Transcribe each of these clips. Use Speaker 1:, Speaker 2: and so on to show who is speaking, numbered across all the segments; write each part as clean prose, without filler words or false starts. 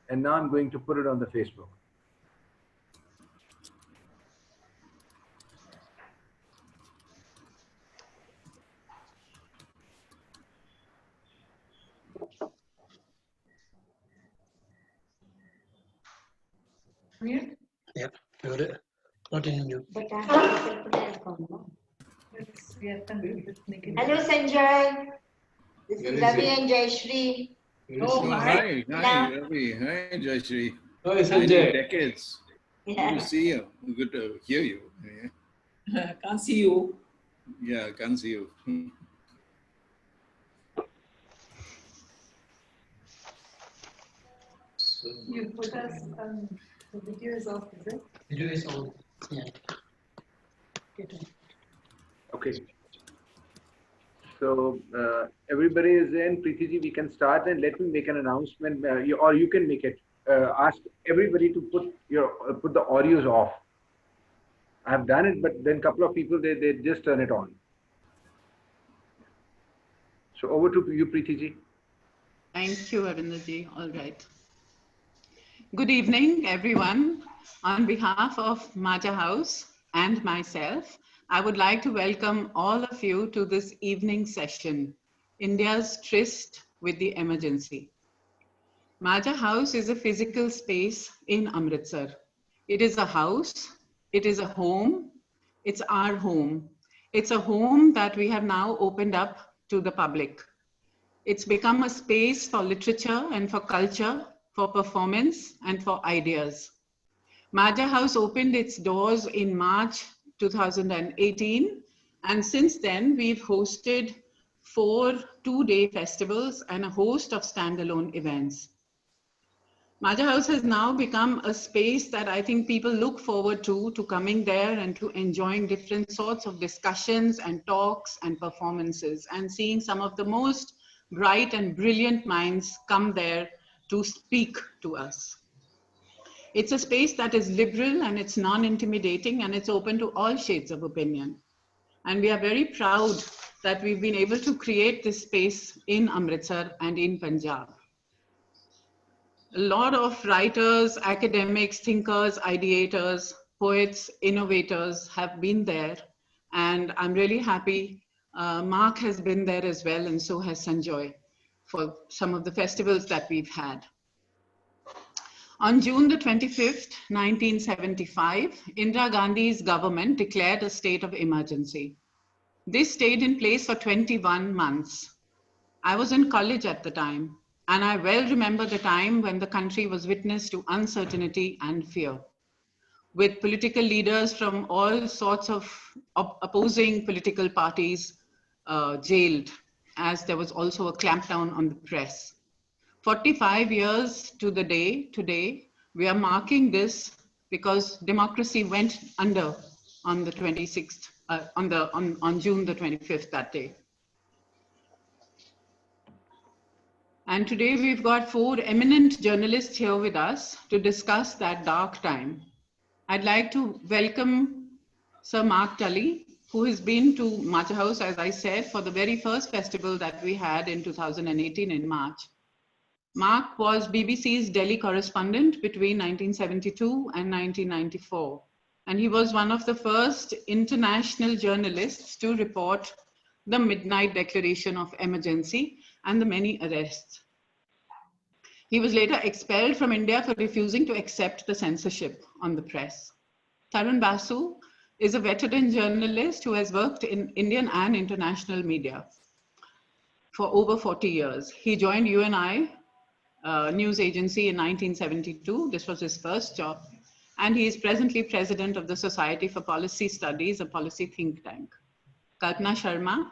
Speaker 1: And now I'm going to put it on the Facebook.
Speaker 2: Mute?
Speaker 3: Yeah, you're not in mute.
Speaker 4: But I have to put it on. Hello, Sanjoy. This is Ravi and Jayashri.
Speaker 2: Oh, hi.
Speaker 5: Hi, Ravi. Hi, Jayashri.
Speaker 3: Hi,
Speaker 5: Many
Speaker 3: Sanjay.
Speaker 5: decades. Good
Speaker 4: Yeah.
Speaker 5: to see you. Good to hear you. Yeah,
Speaker 2: Can't see you.
Speaker 5: yeah, I can't see you.
Speaker 2: You put us the video is off, is it?
Speaker 3: Video is on. Yeah.
Speaker 1: Okay. So everybody is in. Preeti ji, we can start, and let me make an announcement, or you can make it. Ask everybody to put the audios off. I have done it, but then a couple of people they just turn it on. So over to you, Preeti ji.
Speaker 6: Thank you, Avindaji. All right. Good evening, everyone. On behalf of Majha House and myself, I would like to welcome all of you to this evening session, India's Tryst with the Emergency. Majha House is a physical space in Amritsar. It is a house, it is a home, it's our home. It's a home that we have now opened up to the public. It's become a space for literature and for culture, for performance and for ideas. Marja House opened its doors in March 2018, and since then we've hosted 4 two-day festivals and a host of standalone events. Marja House has now become a space that I think people look forward to coming there and to enjoying different sorts of discussions and talks and performances, and seeing some of the most bright and brilliant minds come there to speak to us. It's a space that is liberal and it's non-intimidating and it's open to all shades of opinion. And we are very proud that we've been able to create this space in Amritsar and in Punjab. A lot of writers, academics, thinkers, ideators, poets, innovators have been there. And I'm really happy Mark has been there as well, and so has Sanjoy, for some of the festivals that we've had. On June the 25th, 1975, Indira Gandhi's government declared a state of emergency. This stayed in place for 21 months. I was in college at the time, and I well remember the time when the country was witness to uncertainty and fear, with political leaders from all sorts of opposing political parties jailed, as there was also a clampdown on the press. 45 years to the day today, we are marking this because democracy went under on the 26th, on June the 25th that day. And today we've got 4 eminent journalists here with us to discuss that dark time. I'd like to welcome Sir Mark Tully, who has been to Majha House, as I said, for the very first festival that we had in 2018 in March. Mark was BBC's Delhi correspondent between 1972 and 1994. And he was one of the first international journalists to report the midnight declaration of emergency and the many arrests. He was later expelled from India for refusing to accept the censorship on the press. Tarun Basu is a veteran journalist who has worked in Indian and international media for over 40 years. He joined UNI news agency in 1972. This was his first job. And he is presently president of the Society for Policy Studies, a policy think tank. Kalpana Sharma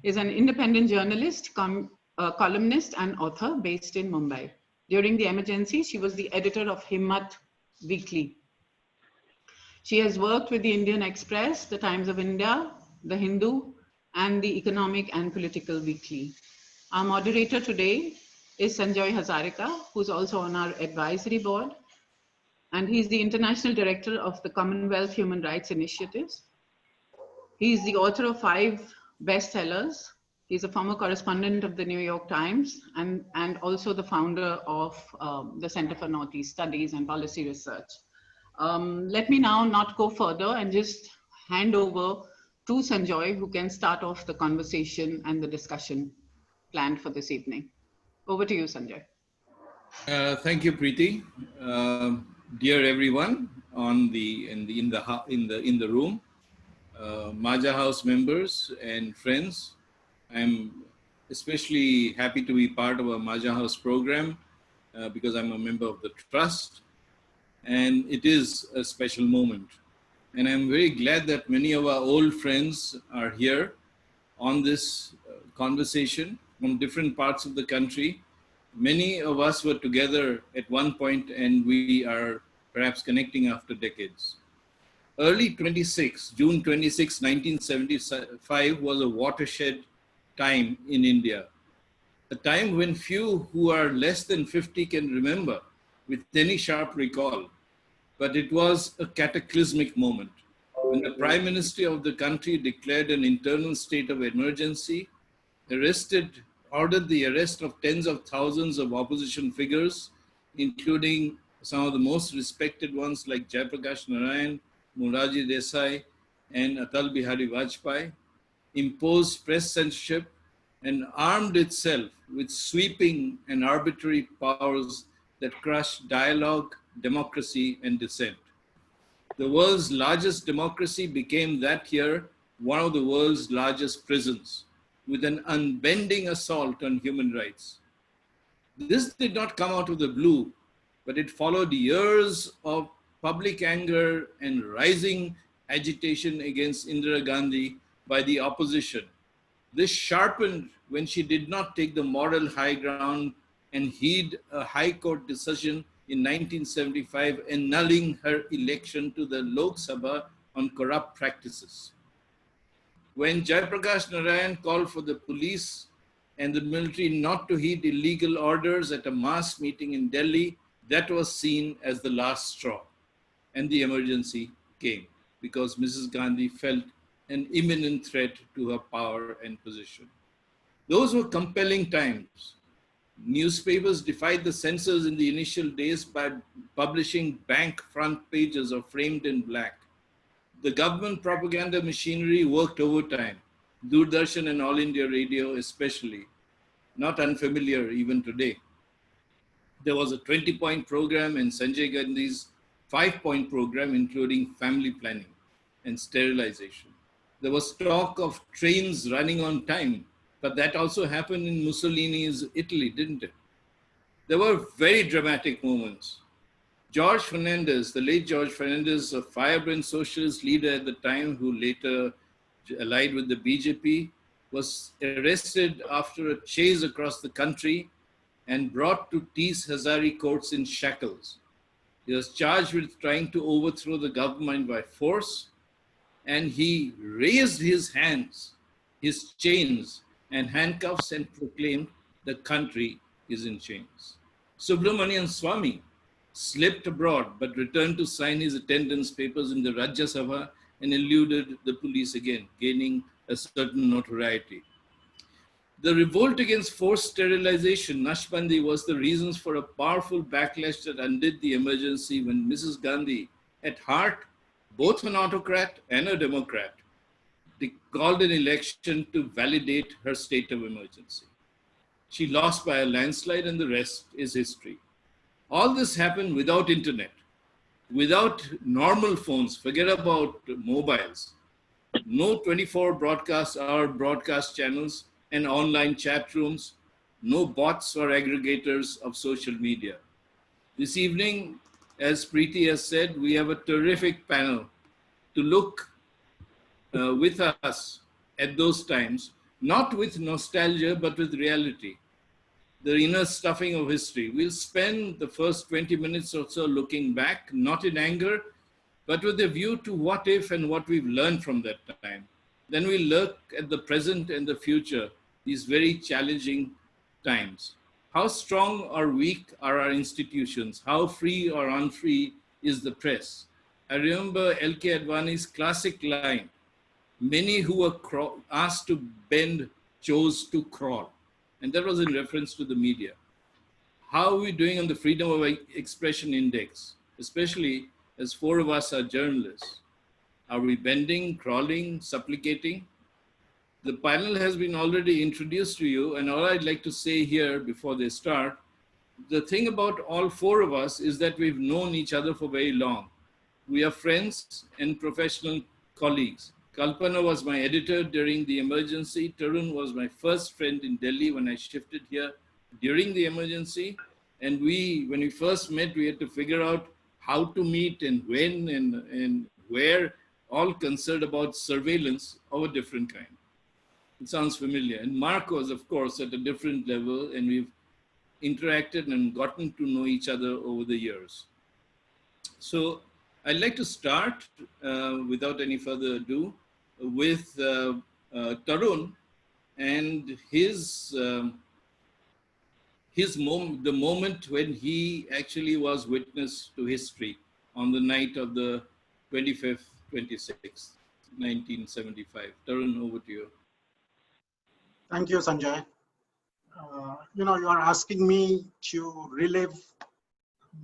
Speaker 6: is an independent journalist, columnist and author based in Mumbai. During the emergency, she was the editor of Himmat Weekly. She has worked with the Indian Express, the Times of India, the Hindu, and the Economic and Political Weekly. Our moderator today is Sanjoy Hazarika, who's also on our advisory board. And he's the international director of the Commonwealth Human Rights Initiatives. He's the author of 5 bestsellers, He's a former correspondent of the New York Times and also the founder of the Center for Northeast Studies and Policy Research. Let me now not go further and just hand over to Sanjoy, who can start off the conversation and the discussion planned for this evening. Over to you, Sanjoy.
Speaker 5: Thank you, Preeti. Dear everyone in the room, Marja House members and friends, I'm especially happy to be part of a Marja House program because I'm a member of the Trust, and it is a special moment. And I'm very glad that many of our old friends are here on this conversation from different parts of the country. Many of us were together at one point, and we are perhaps connecting after decades. Early 26, June 26, 1975 was a watershed time in India, a time when few who are less than 50 can remember with any sharp recall. But it was a cataclysmic moment when the Prime Minister of the country declared an internal state of emergency, ordered the arrest of tens of thousands of opposition figures, including some of the most respected ones like Jayaprakash Narayan, Morarji Desai, and Atal Bihari Vajpayee, imposed press censorship, and armed itself with sweeping and arbitrary powers that crushed dialogue, democracy, and dissent. The world's largest democracy became that year one of the world's largest prisons, with an unbending assault on human rights. This did not come out of the blue, but it followed years of public anger and rising agitation against Indira Gandhi by the opposition. This sharpened when she did not take the moral high ground and heed a High Court decision in 1975 annulling her election to the Lok Sabha on corrupt practices. When Jayaprakash Narayan called for the police and the military not to heed illegal orders at a mass meeting in Delhi, that was seen as the last straw. And the emergency came because Mrs. Gandhi felt an imminent threat to her power and position. Those were compelling times. Newspapers defied the censors in the initial days by publishing bank front pages or framed in black. The government propaganda machinery worked overtime, Doordarshan and All India Radio especially, not unfamiliar even today. There was a 20-point program and Sanjay Gandhi's 5-point program, including family planning and sterilization. There was talk of trains running on time, but that also happened in Mussolini's Italy, didn't it? There were very dramatic moments. George Fernandez, the late George Fernandez, a firebrand socialist leader at the time who later allied with the BJP, was arrested after a chase across the country and brought to Tryst Hazari courts in shackles. He was charged with trying to overthrow the government by force, and he raised his hands, his chains and handcuffs, and proclaimed the country is in chains. Subramanian Swamy slipped abroad but returned to sign his attendance papers in the Rajya Sabha and eluded the police again, gaining a certain notoriety. The revolt against forced sterilization, Nashbandi, was the reasons for a powerful backlash that undid the emergency when Mrs. Gandhi, at heart, both an autocrat and a democrat, called an election to validate her state of emergency. She lost by a landslide, and the rest is history. All this happened without internet, without normal phones, forget about mobiles, no 24-hour broadcast channels and online chat rooms, no bots or aggregators of social media. This evening, as Preeti has said, we have a terrific panel to look with us at those times, not with nostalgia, but with reality, the inner stuffing of history. We'll spend the first 20 minutes or so looking back, not in anger, but with a view to what if and what we've learned from that time. Then we'll look at the present and the future, these very challenging times. How strong or weak are our institutions? How free or unfree is the press? I remember L.K. Advani's classic line, many who were asked to bend chose to crawl. And that was in reference to the media. How are we doing on the freedom of expression index, especially as 4 of us are journalists? Are we bending, crawling, supplicating? The panel has been already introduced to you, and all I'd like to say here before they start, the thing about all 4 of us is that we've known each other for very long. We are friends and professional colleagues. Kalpana was my editor during the emergency. Tarun was my first friend in Delhi when I shifted here during the emergency. And when we first met, we had to figure out how to meet and when and where, all concerned about surveillance of a different kind. It sounds familiar. And Mark was, of course, at a different level, and we've interacted and gotten to know each other over the years. So I'd like to start, without any further ado, with Tarun and the moment when he actually was witness to history on the night of the 25th, 26th, 1975. Tarun, over to you.
Speaker 7: Thank you, Sanjay. You are asking me to relive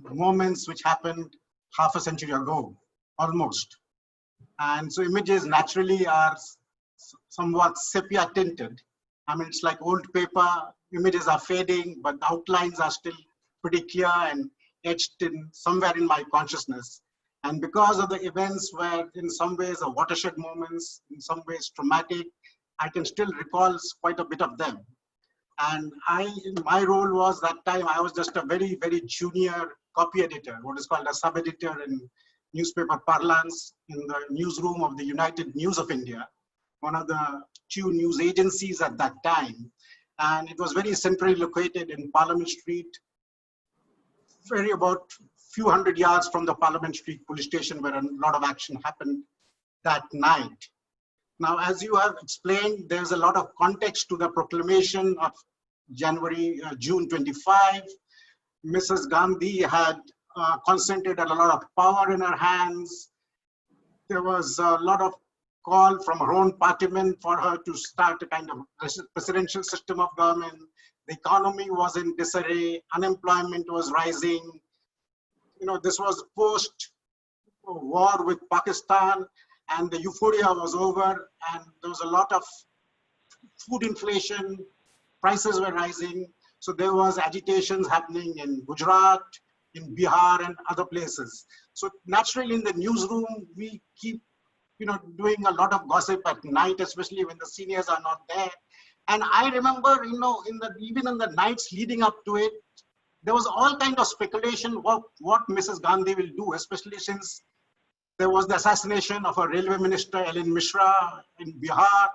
Speaker 7: moments which happened half a century ago, almost. And so images naturally are somewhat sepia tinted. I mean, it's like old paper, images are fading, but the outlines are still pretty clear and etched in somewhere in my consciousness. And because of the events were in some ways a watershed moments, in some ways traumatic, I can still recall quite a bit of them. And my role was that time, I was just a very, very junior copy editor, what is called a sub-editor in newspaper parlance in the newsroom of the United News of India, one of the 2 news agencies at that time. And it was very centrally located in Parliament Street, very about few hundred yards from the Parliament Street police station where a lot of action happened that night. Now, as you have explained, there's a lot of context to the proclamation of June 25. Mrs. Gandhi had concentrated a lot of power in her hands. There was a lot of call from her own partymen for her to start a kind of presidential system of government. The economy was in disarray, unemployment was rising. This was post-war with Pakistan, and the euphoria was over, and there was a lot of food inflation, prices were rising. So there was agitations happening in Gujarat, in Bihar, and other places. So naturally in the newsroom, we keep, doing a lot of gossip at night, especially when the seniors are not there. And I remember, even in the nights leading up to it, there was all kind of speculation what Mrs. Gandhi will do, especially since there was the assassination of a railway minister, Ellen Mishra, in Bihar.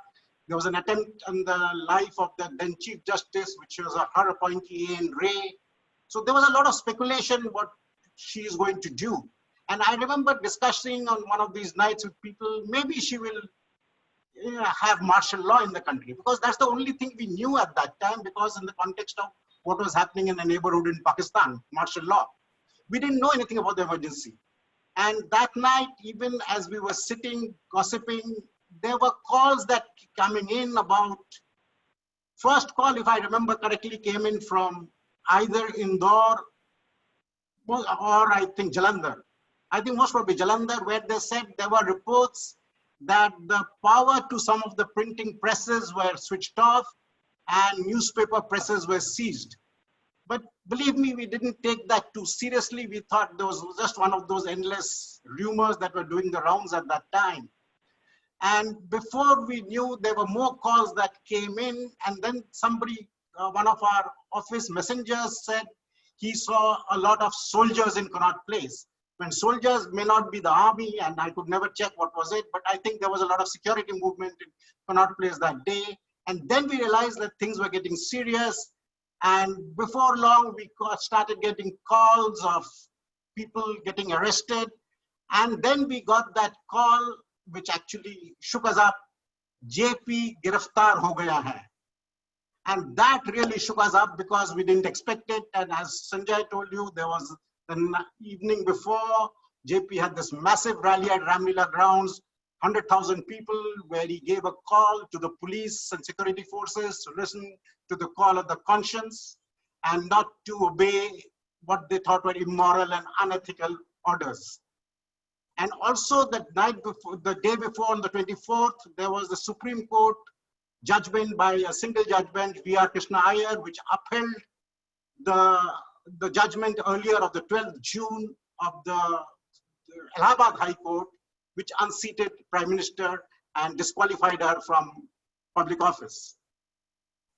Speaker 7: There was an attempt on the life of the then Chief Justice, which was her appointee, A.N. Ray. So there was a lot of speculation what she is going to do. And I remember discussing on one of these nights with people, maybe she will have martial law in the country, because that's the only thing we knew at that time, because in the context of what was happening in the neighborhood in Pakistan, martial law. We didn't know anything about the emergency. And that night, even as we were sitting, gossiping, there were calls that coming in about, first call, if I remember correctly, came in from either Indore or I think Jalandhar. I think most probably Jalandhar, where they said there were reports that the power to some of the printing presses were switched off and newspaper presses were seized. But believe me, we didn't take that too seriously. We thought there was just one of those endless rumors that were doing the rounds at that time. And before we knew, there were more calls that came in. And then somebody, one of our office messengers said he saw a lot of soldiers in Connaught Place. When soldiers may not be the army, and I could never check what was it, but I think there was a lot of security movement in Connaught Place that day. And then we realized that things were getting serious. And before long, we started getting calls of people getting arrested. And then we got that call, which actually shook us up, JP giraftar ho gaya hai. And that really shook us up because we didn't expect it. And as Sanjay told you, there was the evening before, JP had this massive rally at Ramlila grounds, 100,000 people, where he gave a call to the police and security forces to listen to the call of the conscience and not to obey what they thought were immoral and unethical orders. And also the night before, the day before, on the 24th, there was the Supreme Court judgment by a single judgment, V.R. Krishna Iyer, which upheld the judgment earlier of the 12th June of the Allahabad High Court, which unseated Prime Minister and disqualified her from public office.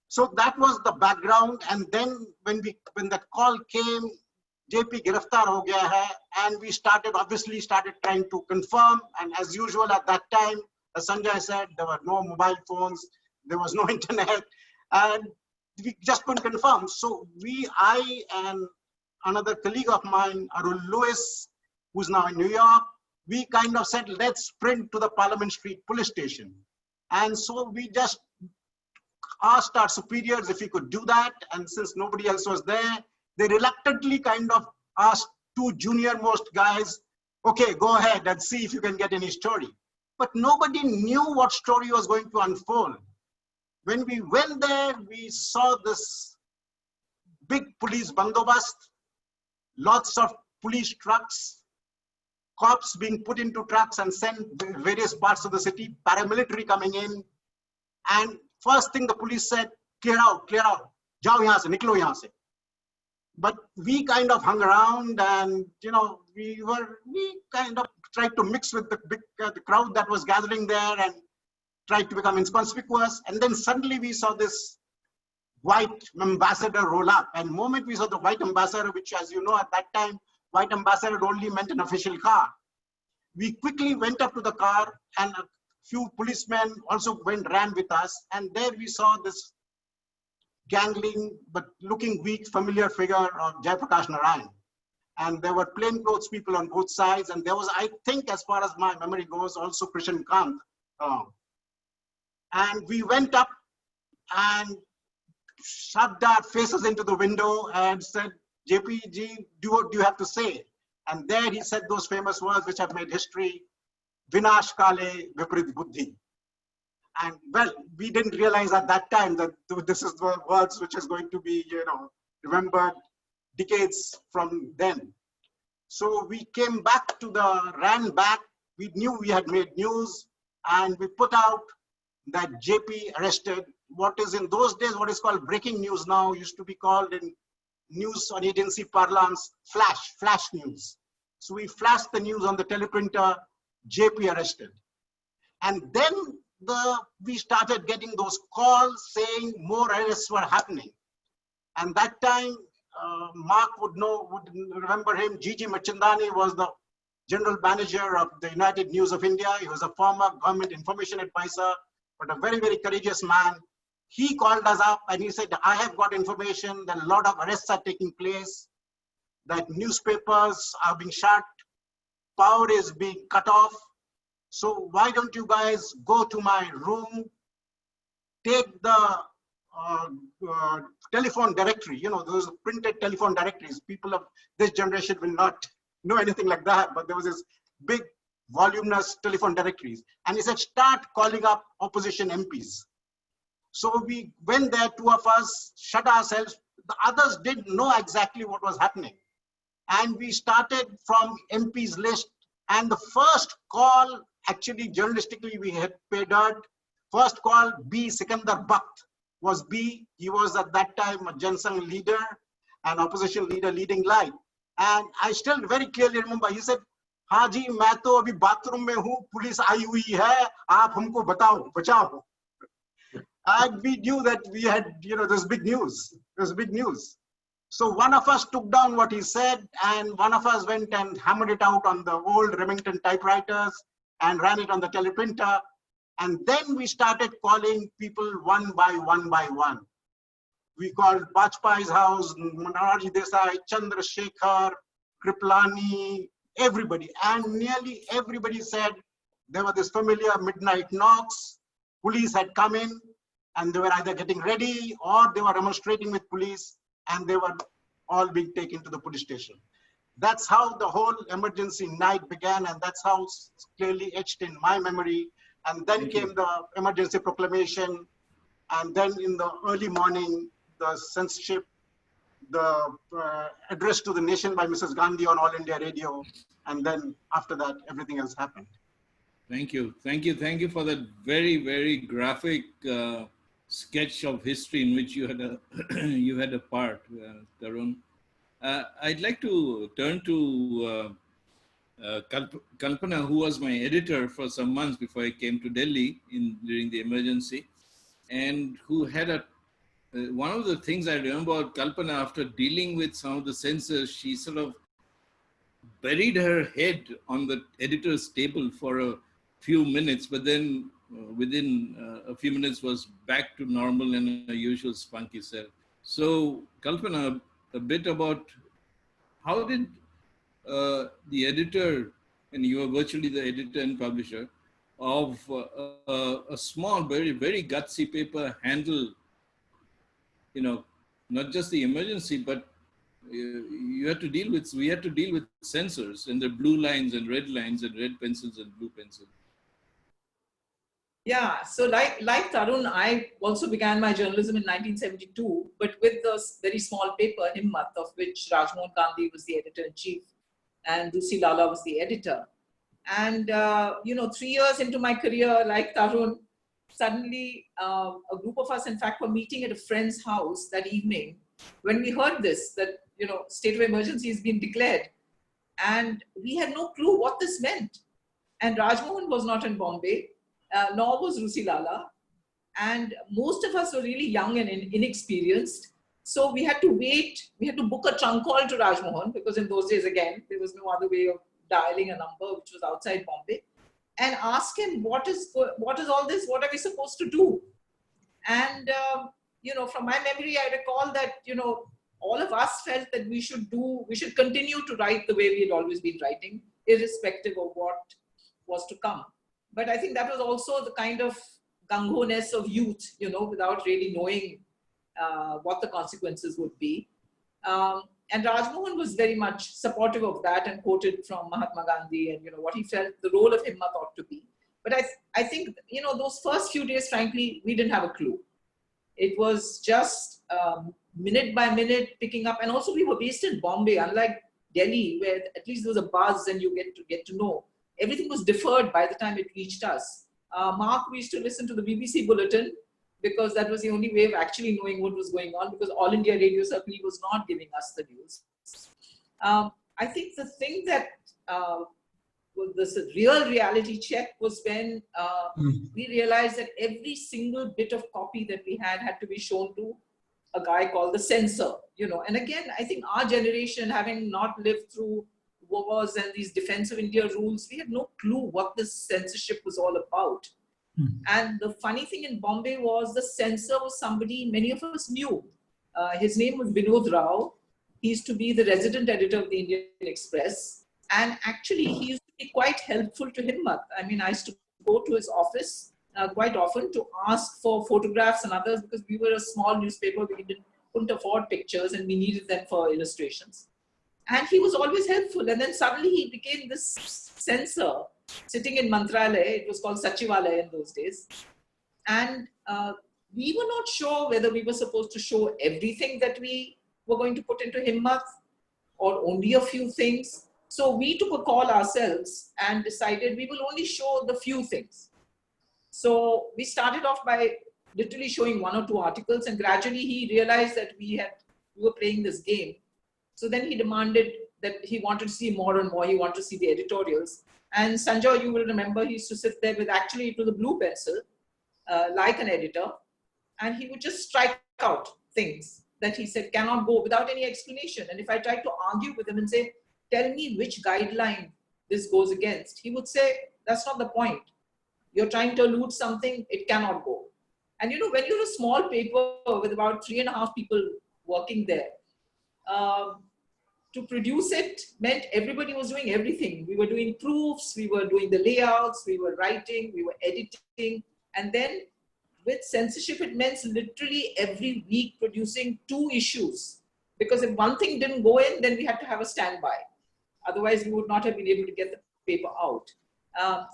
Speaker 7: So that was the background. And then when that call came, JP giraftar ho gaya hai, and we obviously started trying to confirm. And as usual at that time, as Sanjay said, there were no mobile phones, there was no internet, and we just couldn't confirm. So I and another colleague of mine, Arul Lewis, who's now in New York, we kind of said, let's sprint to the Parliament Street police station. And so we just asked our superiors if we could do that. And since nobody else was there, they reluctantly kind of asked two junior most guys, okay, go ahead and see if you can get any story. But nobody knew what story was going to unfold. When we went there, we saw this big police bandobast, lots of police trucks, cops being put into trucks and sent to various parts of the city, paramilitary coming in. And first thing the police said, clear out, jao yahan se, niklo yahan se. But we kind of hung around, and we kind of tried to mix with the crowd that was gathering there and tried to become inconspicuous. And then suddenly we saw this white ambassador roll up. And the moment we saw the white ambassador, which, as you know, at that time, white ambassador only meant an official car. We quickly went up to the car, and a few policemen also ran with us. And there we saw this gangling but looking weak, familiar figure of Jayaprakash Narayan. And there were plainclothes people on both sides. And there was, I think, as far as my memory goes, also Krishan Kant. And we went up and shoved our faces into the window and said, JPG, what do you have to say? And there he said those famous words which have made history, Vinash Kale Viprit Buddhi. And well, we didn't realize at that time that this is the words which is going to be, remembered decades from then. So we ran back. We knew we had made news, and we put out that JP arrested. What is in those days, what is called breaking news now, used to be called in news on agency parlance, flash news. So we flashed the news on the teleprinter, JP arrested. And then we started getting those calls saying more arrests were happening. And that time, Mark would remember him, Gigi Machandani was the general manager of the United News of India. He was a former government information advisor, but a very, very courageous man. He called us up and he said, I have got information that a lot of arrests are taking place, that newspapers are being shut, power is being cut off. So why don't you guys go to my room, take the telephone directory, those printed telephone directories. People of this generation will not know anything like that, but there was this big voluminous telephone directories. And he said, start calling up opposition MPs. So we went there, two of us, shut ourselves. The others didn't know exactly what was happening. And we started from MP's list. And the first call, actually, journalistically, we had paid dirt. First call, B. Sikandar Bakht was B. He was at that time a Jansangh leader, an opposition leader leading light. And I still very clearly remember, he said, हाँ जी, मैं तो अभी bathroom में हूँ, police आई हुई है, आप हमको बताओ, बचाओ. And we knew that we had, there's big news. There's big news. So one of us took down what he said, and one of us went and hammered it out on the old Remington typewriters and ran it on the teleprinter. And then we started calling people one by one. We called Bajpayee's house, Manarji Desai, Chandrasekhar, Kriplani, everybody. And nearly everybody said there were this familiar midnight knocks. Police had come in, and they were either getting ready or they were demonstrating with police, and they were all being taken to the police station. That's how the whole emergency night began, and that's how clearly etched in my memory. And then came the emergency proclamation, and then in the early morning, the censorship, the address to the nation by Mrs. Gandhi on All India Radio, and then after that, everything else happened.
Speaker 5: Thank you. Thank you. Thank you for that very, very graphic sketch of history in which you had a, you had a part, Tarun. I'd like to turn to Kalpana, who was my editor for some months before I came to Delhi during the emergency, and who had a one of the things I remember about Kalpana, after dealing with some of the censors, she sort of buried her head on the editor's table for a few minutes, but then within a few minutes was back to normal and her usual spunky self. So, Kalpana, a bit about how did the editor, and you are virtually the editor and publisher of a small, very, very gutsy paper, handle, you know, not just the emergency, but we had to deal with censors and the blue lines and red pencils and blue pencils.
Speaker 8: Yeah, so like Tarun, I also began my journalism in 1972, but with this very small paper, Himmat, of which Rajmohan Gandhi was the editor-in-chief and Rusi Lala was the editor. And, 3 years into my career, like Tarun, suddenly a group of us, in fact, were meeting at a friend's house that evening when we heard this, that, state of emergency has been declared. And we had no clue what this meant. And Rajmohan was not in Bombay, nor was Rusi Lala. And most of us were really young and inexperienced. So we had to wait. We had to book a trunk call to Rajmohan, because in those days, again, there was no other way of dialing a number which was outside Bombay, and ask him, what is all this? What are we supposed to do? And, from my memory, I recall that, all of us felt that we should continue to write the way we had always been writing, irrespective of what was to come. But I think that was also the kind of gung-ho-ness of youth, without really knowing what the consequences would be. And Rajmohan was very much supportive of that and quoted from Mahatma Gandhi and, what he felt the role of Himmat ought to be. But I think, those first few days, frankly, we didn't have a clue. It was just minute by minute picking up. And also we were based in Bombay, unlike Delhi, where at least there was a buzz and you get to know. Everything was deferred by the time it reached us. Mark, we used to listen to the BBC bulletin, because that was the only way of actually knowing what was going on, because All India Radio certainly was not giving us the news. I think the thing that was this real reality check was when we realized that every single bit of copy that we had to be shown to a guy called the censor, And again, I think our generation, having not lived through wars and these Defense of India rules, we had no clue what this censorship was all about. And the funny thing in Bombay was the censor was somebody many of us knew. His name was Vinod Rao. He used to be the resident editor of the Indian Express. And actually, he used to be quite helpful to Himmat. I mean, I used to go to his office quite often to ask for photographs and others, because we were a small newspaper. We couldn't afford pictures and we needed them for illustrations. And he was always helpful. And then suddenly he became this censor sitting in Mantralaya. It was called Sachivalaya in those days. And we were not sure whether we were supposed to show everything that we were going to put into Himmat or only a few things. So we took a call ourselves and decided we will only show the few things. So we started off by literally showing 1 or 2 articles, and gradually he realized that we were playing this game. So then he demanded that he wanted to see more and more. He wanted to see the editorials. And Sanjoy, you will remember, he used to sit there with, actually it was a blue pencil, like an editor. And he would just strike out things that he said cannot go without any explanation. And if I tried to argue with him and say, tell me which guideline this goes against, he would say, that's not the point. You're trying to allude something, it cannot go. And when you're a small paper with about 3.5 people working there, to produce it meant everybody was doing everything. We were doing proofs, we were doing the layouts, we were writing, we were editing. And then with censorship, it meant literally every week producing 2 issues. Because if one thing didn't go in, then we had to have a standby. Otherwise, we would not have been able to get the paper out.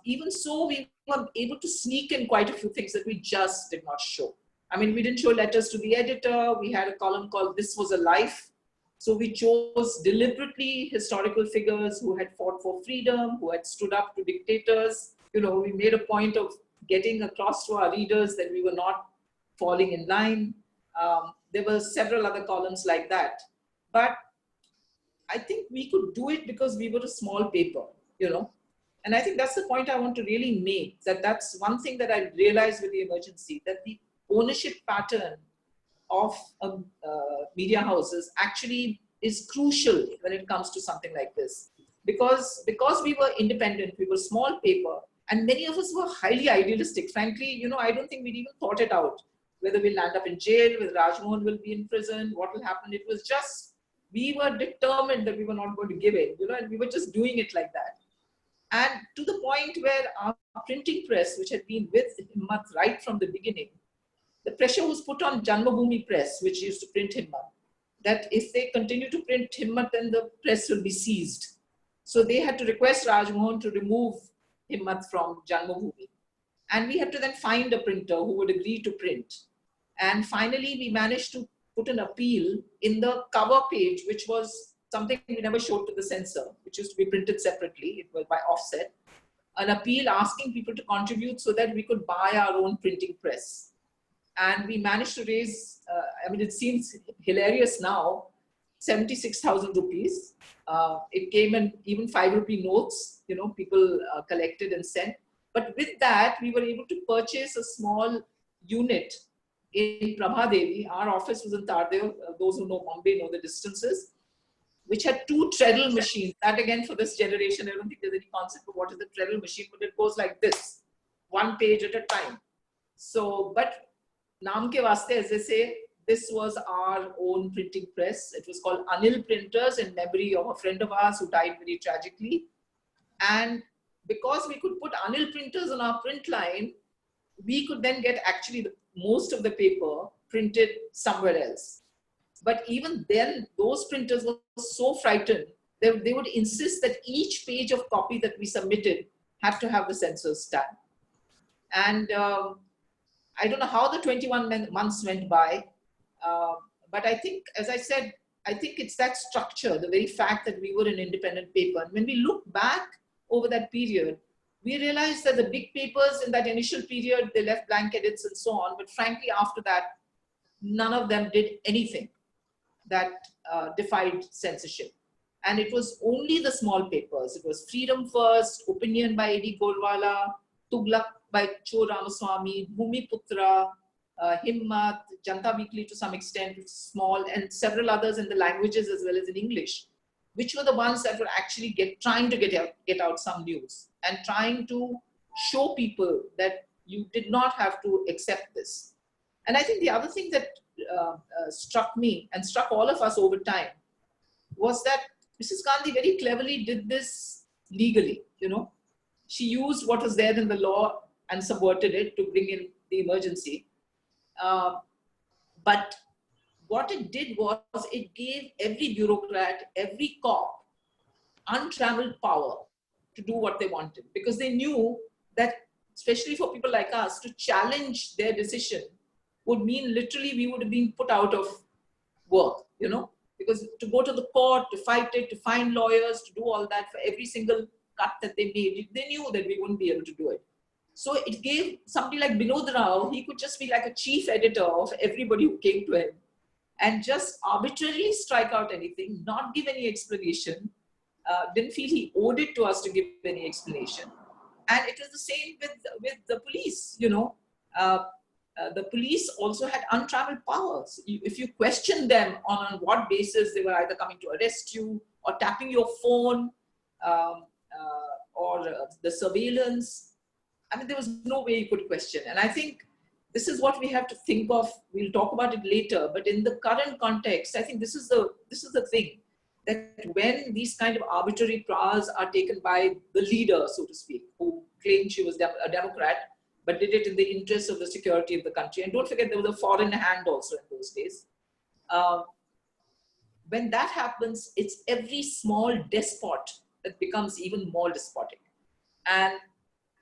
Speaker 8: Even so, we were able to sneak in quite a few things that we just did not show. I mean, we didn't show letters to the editor. We had a column called This Was a Life. So we chose deliberately historical figures who had fought for freedom, who had stood up to dictators. You know, we made a point of getting across to our readers that we were not falling in line. There were several other columns like that. But I think we could do it because we were a small paper, you know. And I think that's the point I want to really make, that that's one thing that I realized with the emergency, that the ownership pattern of media houses actually is crucial when it comes to something like this. Because we were independent, we were small paper, and many of us were highly idealistic. Frankly, you know, I don't think we'd even thought it out, whether we'll land up in jail, whether Rajmohan will be in prison, what will happen. It was just, we were determined that we were not going to give in, you know, and we were just doing it like that. And to the point where our printing press, which had been with Himmat right from the beginning, the pressure was put on Janmabhoomi Press, which used to print Himmat, that if they continue to print Himmat, then the press will be seized. So they had to request Rajmohan to remove Himmat from Janmabhoomi. And we had to then find a printer who would agree to print. And finally, we managed to put an appeal in the cover page, which was something we never showed to the censor, which used to be printed separately. It was by offset. An appeal asking people to contribute so that we could buy our own printing press. And we managed to raise, I mean, it seems hilarious now, 76,000 rupees. It came in even 5 rupee notes, you know, people collected and sent. But with that, we were able to purchase a small unit in Prabhadevi. Our office was in Tardeo. Those who know Bombay know the distances, which had 2 treadle machines. That again, for this generation, I don't think there's any concept of what is a treadle machine, but it goes like this, 1 page at a time. So, but naam ke vaste, as they say, this was our own printing press. It was called Anil Printers in memory of a friend of ours who died very tragically. And because we could put Anil Printers on our print line, we could then get actually most of the paper printed somewhere else. But even then, those printers were so frightened, they would insist that each page of copy that we submitted had to have the censor's stamp. And I don't know how the 21 months went by, but I think, as I said, I think it's that structure, the very fact that we were an independent paper. And when we look back over that period, we realized that the big papers in that initial period, they left blank edits and so on. But frankly, after that, none of them did anything that defied censorship. And it was only the small papers. It was Freedom First, Opinion by A.D. Golwala, Tuglak by Cho Ramaswamy, Bhumiputra, Himmat, Janta Weekly to some extent, small, and several others in the languages as well as in English, which were the ones that were actually trying to get out some news and trying to show people that you did not have to accept this. And I think the other thing that struck me and struck all of us over time was that Mrs. Gandhi very cleverly did this legally, you know. She used what was there in the law and subverted it to bring in the emergency. But what it did was it gave every bureaucrat, every cop, untrammeled power to do what they wanted, because they knew that, especially for people like us, to challenge their decision would mean literally we would have been put out of work, you know, because to go to the court, to fight it, to find lawyers, to do all that for every single cut that they made, they knew that we wouldn't be able to do it. So it gave somebody like Binod Rao, he could just be like a chief editor of everybody who came to him and just arbitrarily strike out anything, not give any explanation, didn't feel he owed it to us to give any explanation. And it was the same with the police, you know. The police also had untrammeled powers. If you question them on what basis they were either coming to arrest you or tapping your phone or the surveillance, I mean, there was no way you could question. And I think this is what we have to think of. We'll talk about it later, but in the current context, I think this is the thing, that when these kind of arbitrary powers are taken by the leader, so to speak, who claimed she was a Democrat, but did it in the interest of the security of the country. And don't forget, there was a foreign hand also in those days. when that happens, it's every small despot that becomes even more despotic. And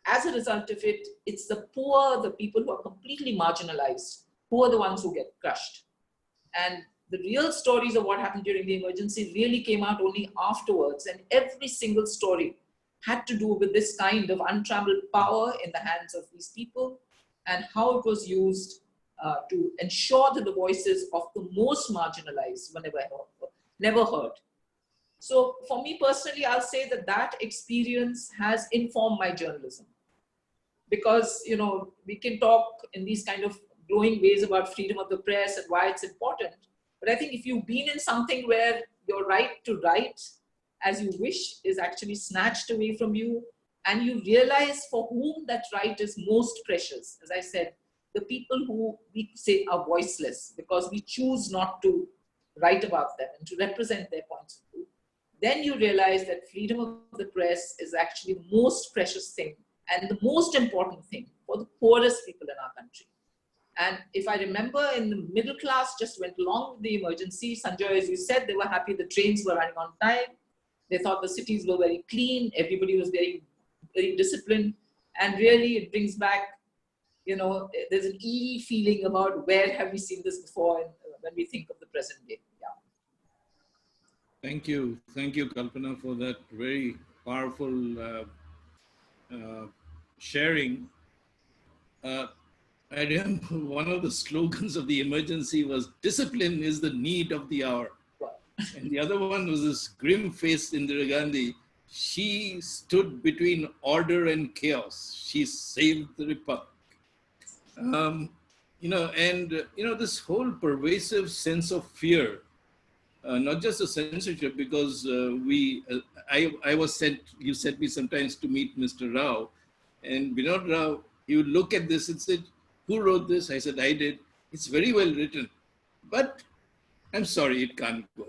Speaker 8: as a result of it, it's the poor, the people who are completely marginalized, who are the ones who get crushed. And the real stories of what happened during the emergency really came out only afterwards. And every single story had to do with this kind of untrammeled power in the hands of these people and how it was used to ensure that the voices of the most marginalized were never heard. So for me personally, I'll say that that experience has informed my journalism. Because, you know, we can talk in these kind of glowing ways about freedom of the press and why it's important. But I think if you've been in something where your right to write as you wish is actually snatched away from you, and you realize for whom that right is most precious, as I said, the people who we say are voiceless because we choose not to write about them and to represent their points of view, then you realize that freedom of the press is actually the most precious thing and the most important thing for the poorest people in our country. And if I remember, in the middle class just went along with the emergency. Sanjoy, as you said, they were happy the trains were running on time. They thought the cities were very clean. Everybody was very, very disciplined. And really it brings back, you know, there's an eerie feeling about where have we seen this before when we think of the present day. Yeah.
Speaker 5: Thank you, Kalpana, for that very powerful sharing. I remember one of the slogans of the emergency was "Discipline is the need of the hour," and the other one was this grim-faced Indira Gandhi. She stood between order and chaos. She saved the republic. You know, and you know, this whole pervasive sense of fear. Not just a censorship, because I was sent, you sent me sometimes to meet Mr. Rao, and Vinod Rao, he would look at this and said, "Who wrote this?" I said, "I did. It's very well written, but I'm sorry, it can't go."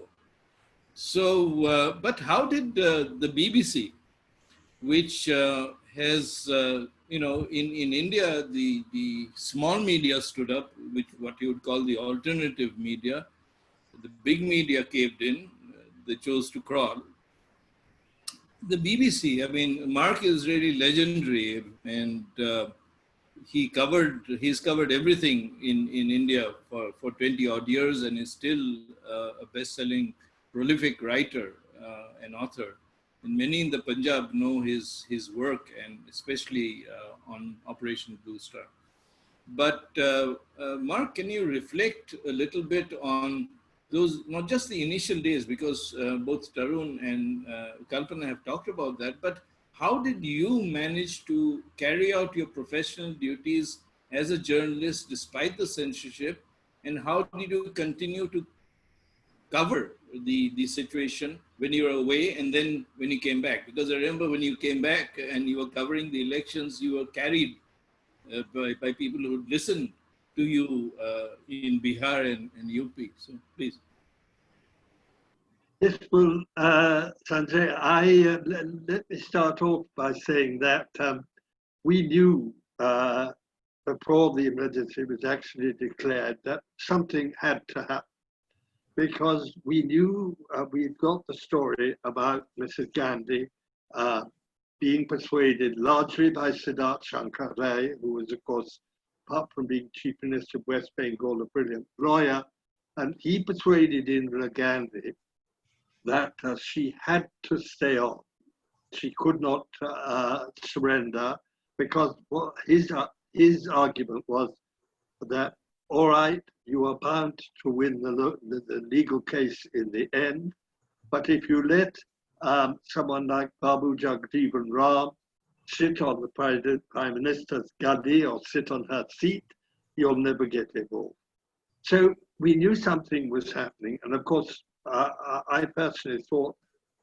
Speaker 5: So, but how did the BBC, which has, you know, in India, the small media stood up, which what you would call the alternative media. The big media caved in, they chose to crawl. The BBC, I mean, Mark is really legendary, and he's covered everything in India for 20 odd years and is still a best-selling prolific writer and author. And many in the Punjab know his work, and especially on Operation Blue Star. But Mark, can you reflect a little bit on those, not just the initial days, because both Tarun and Kalpana have talked about that, but how did you manage to carry out your professional duties as a journalist despite the censorship, and how did you continue to cover the situation when you were away and then when you came back? Because I remember when you came back and you were covering the elections, you were carried by people who listened to you in Bihar and UP. So please.
Speaker 9: Yes, well, Sanjay, let me start off by saying that we knew before the emergency was actually declared that something had to happen, because we knew we'd got the story about Mrs. Gandhi being persuaded largely by Siddharth Shankar Ray, who was, of course, apart from being Chief Minister of West Bengal, a brilliant lawyer, and he persuaded Indira Gandhi that she had to stay on. She could not surrender, because his argument was that, all right, you are bound to win the legal case in the end, but if you let someone like Babu Jagjeevan Ram sit on the Prime Minister's gaddi or sit on her seat, you'll never get involved. So we knew something was happening, and of course, I personally thought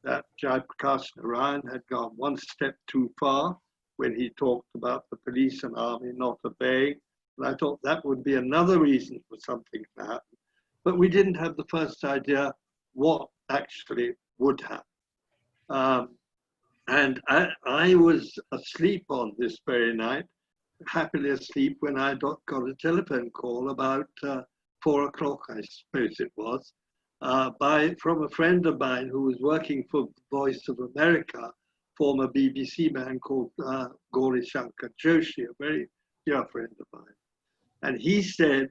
Speaker 9: that Jai Prakash Narayan had gone one step too far when he talked about the police and army not obeying. And I thought that would be another reason for something to happen. But we didn't have the first idea what actually would happen. And I was asleep on this very night, happily asleep, when I got a telephone call about 4 o'clock, I suppose it was, from a friend of mine who was working for Voice of America, former BBC man called Gauri Shankar Joshi, a very dear friend of mine. And he said,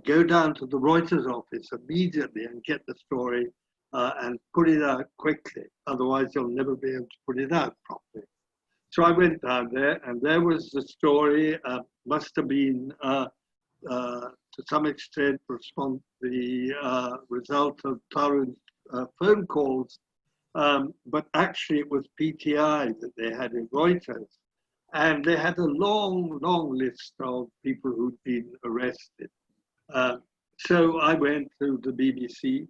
Speaker 9: go down to the Reuters office immediately and get the story and put it out quickly. Otherwise, you'll never be able to put it out properly. So I went down there, and there was the story, must have been, to some extent, the result of Tarun's phone calls, but actually it was PTI that they had in Reuters. And they had a long, long list of people who'd been arrested. So I went to the BBC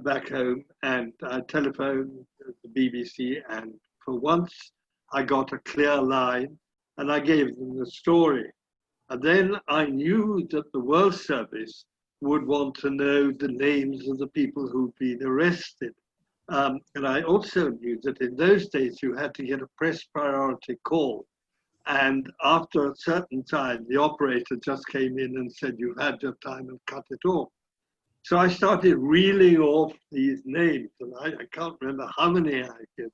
Speaker 9: back home, and I telephoned the BBC, and for once I got a clear line, and I gave them the story. And then I knew that the World Service would want to know the names of the people who'd been arrested. And I also knew that in those days you had to get a press priority call. And after a certain time, the operator just came in and said, you've had your time and cut it off. So I started reeling off these names, and I can't remember how many I gave.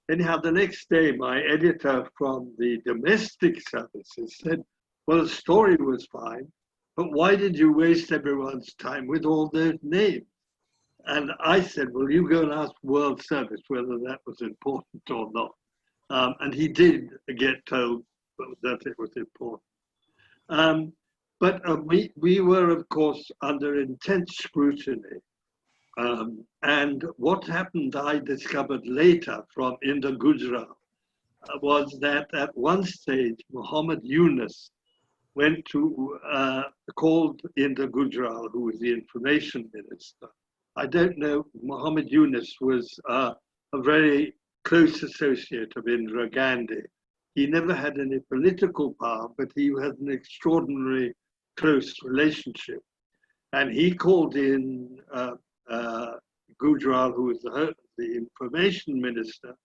Speaker 9: Anyhow, the next day, my editor from the domestic services said, well, the story was fine, but why did you waste everyone's time with all those names? And I said, well, you go and ask World Service whether that was important or not. And he did get told that it was important. But we were, of course, under intense scrutiny. And what happened, I discovered later from Inda Gujral, was that at one stage, Muhammad Yunus went to, called Inda Gujral, who was the information minister. I don't know, Muhammad Yunus was a very close associate of Indira Gandhi. He never had any political power, but he had an extraordinary close relationship. And he called in Gujral, who was the information minister,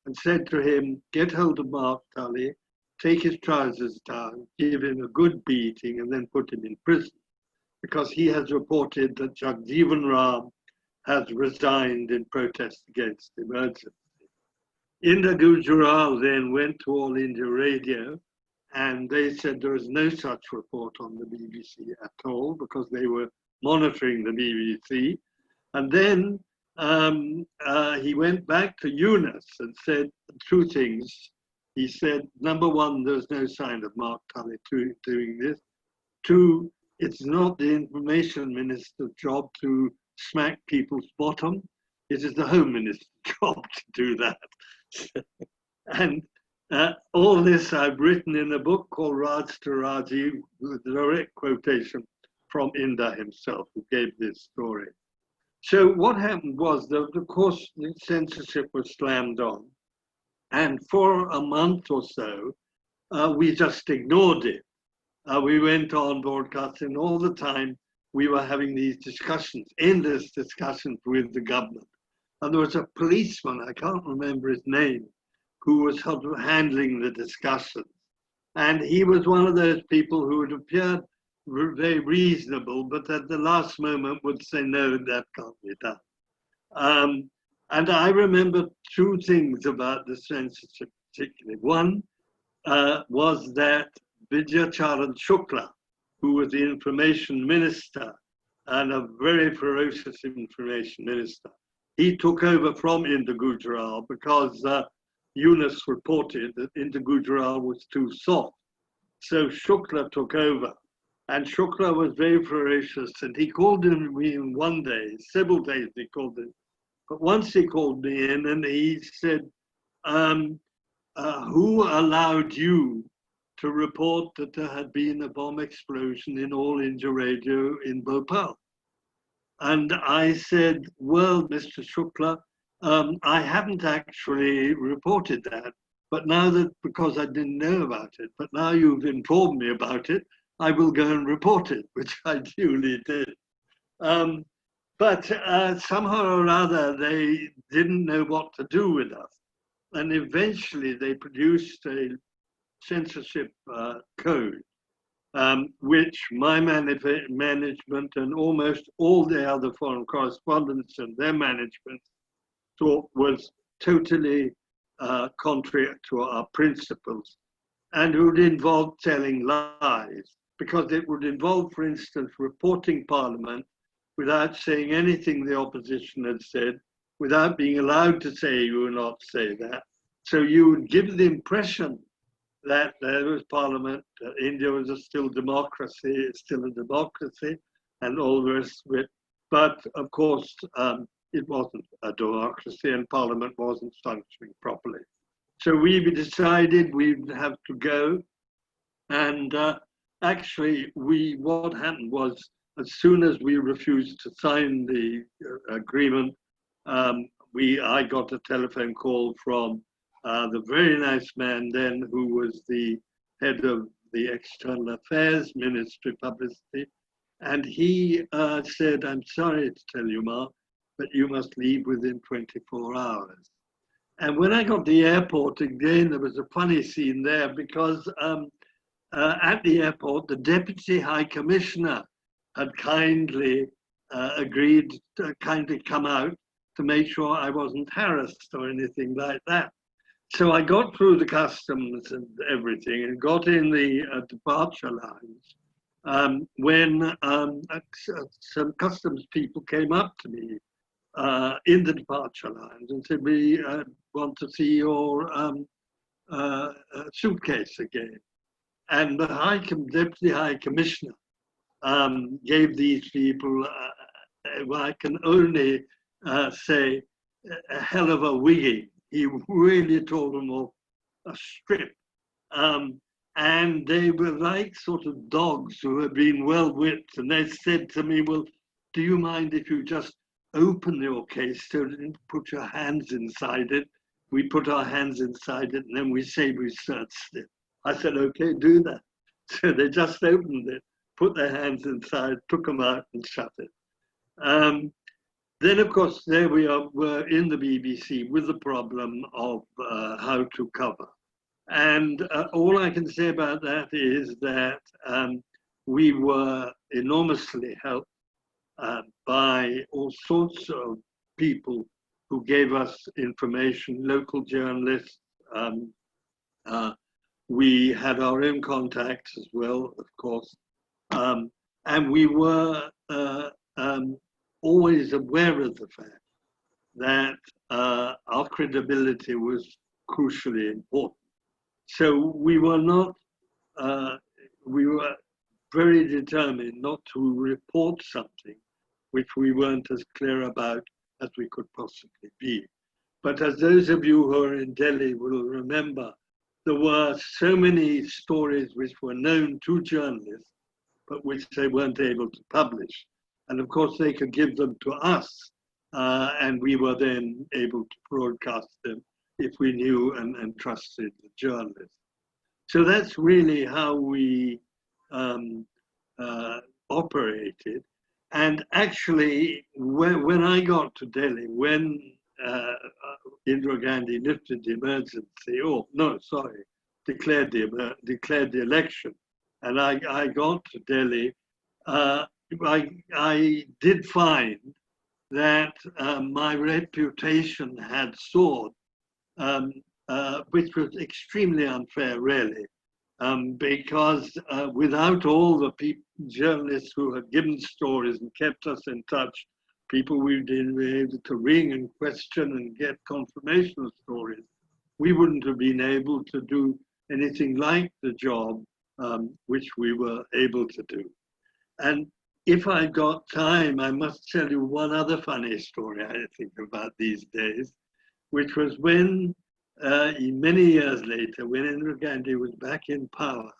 Speaker 9: and said to him, get hold of Mark Tully, take his trousers down, give him a good beating, and then put him in prison. Because he has reported that Jagjeevan Ram has resigned in protest against the emergency. Inda Gujral then went to All India Radio, and they said there is no such report on the BBC at all, because they were monitoring the BBC. And then he went back to Yunus and said two things. He said, number one, there's no sign of Mark Tully doing this. Two, it's not the information minister's job to smack people's bottom. It is the Home Minister's job to do that. And all this I've written in a book called Raj to Raji, with a direct quotation from Inda himself, who gave this story. So what happened was that, of course, the censorship was slammed on. And for a month or so, we just ignored it. We went on broadcasting all the time. We were having these discussions, endless discussions with the government. And there was a policeman, I can't remember his name, who was sort of handling the discussions. And he was one of those people who would appear very reasonable, but at the last moment would say, no, that can't be done. And I remember two things about the censorship particularly. One was that Vijay Charan Shukla, who was the information minister and a very ferocious information minister, he took over from Inda Gujral because Yunus reported that Inda Gujral was too soft. So Shukla took over. And Shukla was very ferocious, and he called me in one day, several days he called him. But once he called me in and he said, who allowed you to report that there had been a bomb explosion in All India Radio in Bhopal? And I said, well, Mr. Shukla, I haven't actually reported that, but now that, because I didn't know about it, but now you've informed me about it, I will go and report it, which I duly did. But somehow or other, they didn't know what to do with us. And eventually they produced a censorship code, which my management and almost all the other foreign correspondents and their management thought was totally contrary to our principles, and it would involve telling lies, because it would involve, for instance, reporting Parliament without saying anything the opposition had said, without being allowed to say you will not say that. So you would give the impression that there was Parliament, India was still a democracy, and all the rest of it. But of course, it wasn't a democracy, and Parliament wasn't functioning properly. So we decided we'd have to go. And actually, what happened was, as soon as we refused to sign the agreement, I got a telephone call from the very nice man then, who was the head of the External Affairs Ministry Publicity. And he said, "I'm sorry to tell you, Mark, but you must leave within 24 hours. And when I got to the airport, again, there was a funny scene there, because at the airport, the Deputy High Commissioner had kindly agreed to kindly come out to make sure I wasn't harassed or anything like that. So I got through the customs and everything and got in the departure lines when some customs people came up to me in the departure lines and said, "We want to see your suitcase again." And the Deputy High Commissioner gave these people, I can only say, a hell of a wigging. He really told them off a strip. And they were like sort of dogs who had been well whipped. And they said to me, "Well, do you mind if you just open your case so you didn't put your hands inside it?" We put our hands inside it, and then we say we searched it. I said, "Okay, do that." So they just opened it, put their hands inside, took them out and shut it. Then, of course, there we were in the BBC with the problem of how to cover. And all I can say about that is that we were enormously helped by all sorts of people who gave us information, local journalists. We had our own contacts as well, of course. And we were always aware of the fact that our credibility was crucially important. So we were not, we were very determined not to report something which we weren't as clear about as we could possibly be. But as those of you who are in Delhi will remember, there were so many stories which were known to journalists, but which they weren't able to publish. And of course, they could give them to us, and we were then able to broadcast them if we knew and trusted the journalists. So that's really how we operated. And actually, when I got to Delhi, when Indira Gandhi lifted the emergency, declared the election, and I got to Delhi, I did find that my reputation had soared, which was extremely unfair, really, because without all the journalists who had given stories and kept us in touch, people we didn't be able to ring and question and get confirmation of stories, we wouldn't have been able to do anything like the job which we were able to do. And if I got time, I must tell you one other funny story I think about these days, which was when, many years later, when Indira Gandhi was back in power,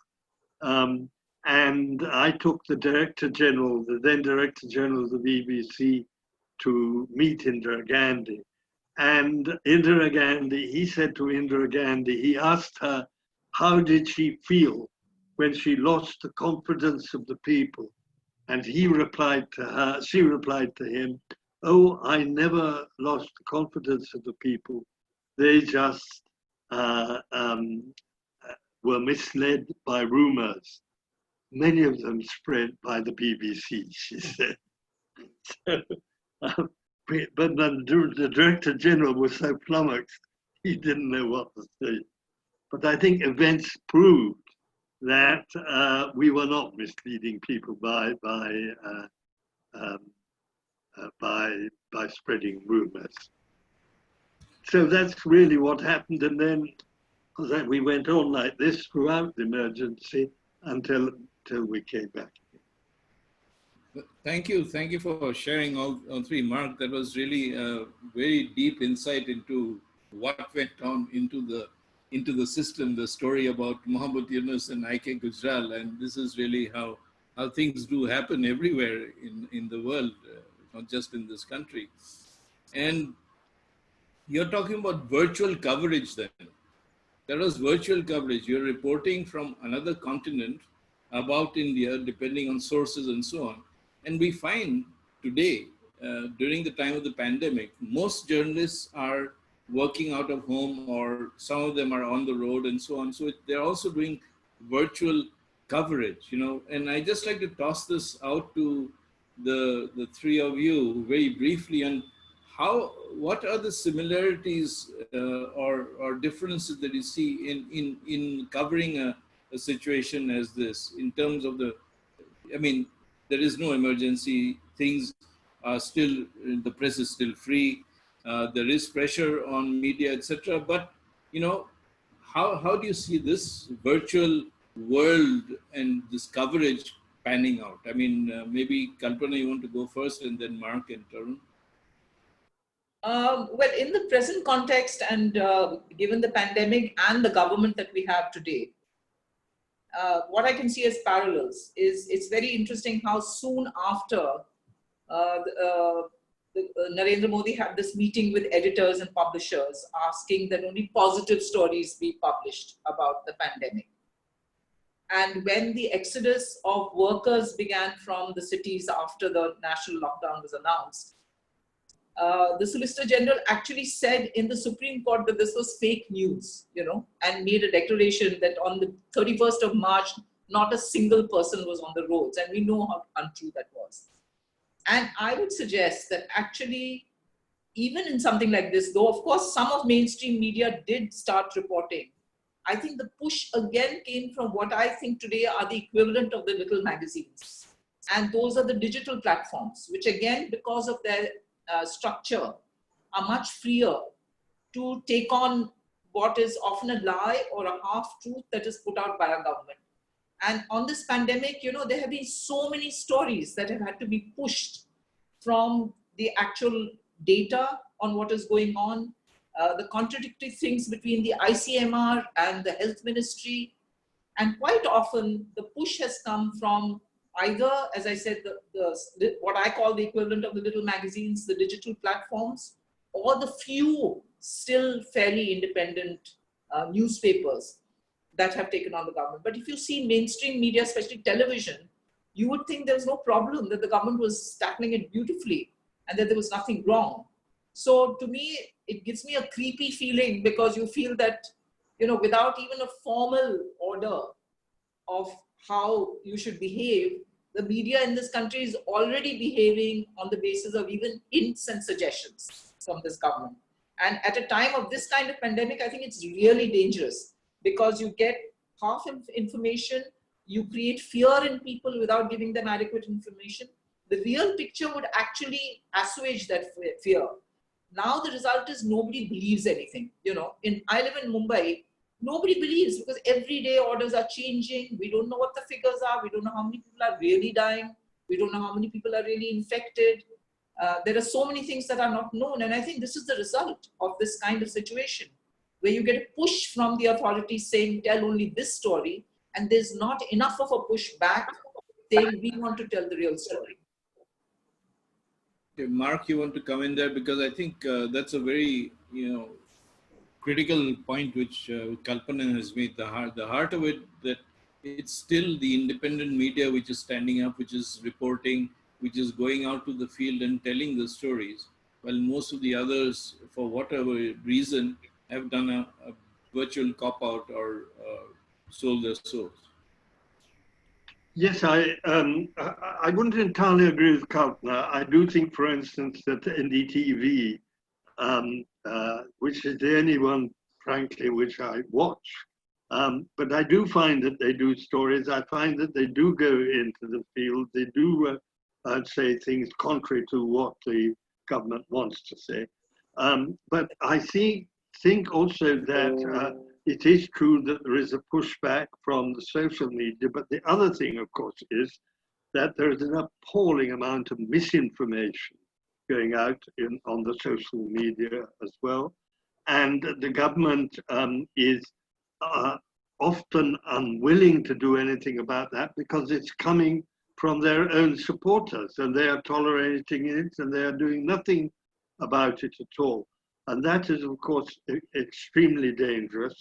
Speaker 9: and I took the Director General, the then Director General of the BBC, to meet Indira Gandhi. And Indira Gandhi, he said to Indira Gandhi, he asked her, how did she feel when she lost the confidence of the people? And he replied to her, she replied to him, "Oh, I never lost the confidence of the people. They just were misled by rumors." many of them spread by the BBC, she said. So, but then the Director General was so flummoxed, he didn't know what to say. But I think events proved that we were not misleading people by spreading rumors. So that's really what happened, and then that we went on like this throughout the emergency until we came back.
Speaker 5: Thank you for sharing all three. Mark, that was really a very deep insight into what went on into the system, the story about Muhammad Yunus and I.K. Gujral, and this is really how things do happen everywhere in the world, not just in this country. And you're talking about virtual coverage then. There was virtual coverage. You're reporting from another continent about India, depending on sources and so on. And we find today, during the time of the pandemic, most journalists are working out of home, or some of them are on the road and so on. So they're also doing virtual coverage, and I just like to toss this out to the three of you very briefly on what are the similarities or differences that you see in covering a situation as this, in terms of there is no emergency, things are still, the press is still free, there is pressure on media, etc. But, how do you see this virtual world and this coverage panning out? Maybe Kalpana, you want to go first, and then Mark and Tarun.
Speaker 8: Well, in the present context, and given the pandemic and the government that we have today, what I can see as parallels is it's very interesting how soon after Narendra Modi had this meeting with editors and publishers asking that only positive stories be published about the pandemic. And when the exodus of workers began from the cities after the national lockdown was announced, the Solicitor General actually said in the Supreme Court that this was fake news, and made a declaration that on the 31st of March, not a single person was on the roads. And we know how untrue that was. And I would suggest that actually, even in something like this, though, of course, some of mainstream media did start reporting, I think the push again came from what I think today are the equivalent of the little magazines. And those are the digital platforms, which again, because of their structure, are much freer to take on what is often a lie or a half-truth that is put out by a government. And on this pandemic, there have been so many stories that have had to be pushed from the actual data on what is going on, the contradictory things between the ICMR and the health ministry. And quite often the push has come from either, as I said, what I call the equivalent of the little magazines, the digital platforms, or the few still fairly independent newspapers that have taken on the government. But if you see mainstream media, especially television, you would think there was no problem, that the government was tackling it beautifully and that there was nothing wrong. So to me, it gives me a creepy feeling, because you feel that, without even a formal order of how you should behave, the media in this country is already behaving on the basis of even hints and suggestions from this government. And at a time of this kind of pandemic, I think it's really dangerous, because you get half information, you create fear in people without giving them adequate information. The real picture would actually assuage that fear. Now the result is nobody believes anything. I live in Mumbai, nobody believes, because every day orders are changing. We don't know what the figures are. We don't know how many people are really dying. We don't know how many people are really infected. There are so many things that are not known. And I think this is the result of this kind of situation, where you get a push from the authorities saying, tell only this story. And there's not enough of a push back saying, we want to tell the real story.
Speaker 5: Okay, Mark, you want to come in there? Because I think that's a very, critical point which Kalpana has made. The heart of it, that it's still the independent media which is standing up, which is reporting, which is going out to the field and telling the stories, while most of the others, for whatever reason, have done a virtual cop-out or sold their souls.
Speaker 9: Yes, I wouldn't entirely agree with Kalpana. I do think, for instance, that NDTV, which is the only one, frankly, which I watch, but I do find that they do stories. I find that they do go into the field. They do say things contrary to what the government wants to say. But I think also that it is true that there is a pushback from the social media. But the other thing, of course, is that there is an appalling amount of misinformation going out on the social media as well. And the government is often unwilling to do anything about that because it's coming from their own supporters and they are tolerating it and they are doing nothing about it at all. And that is, of course, extremely dangerous.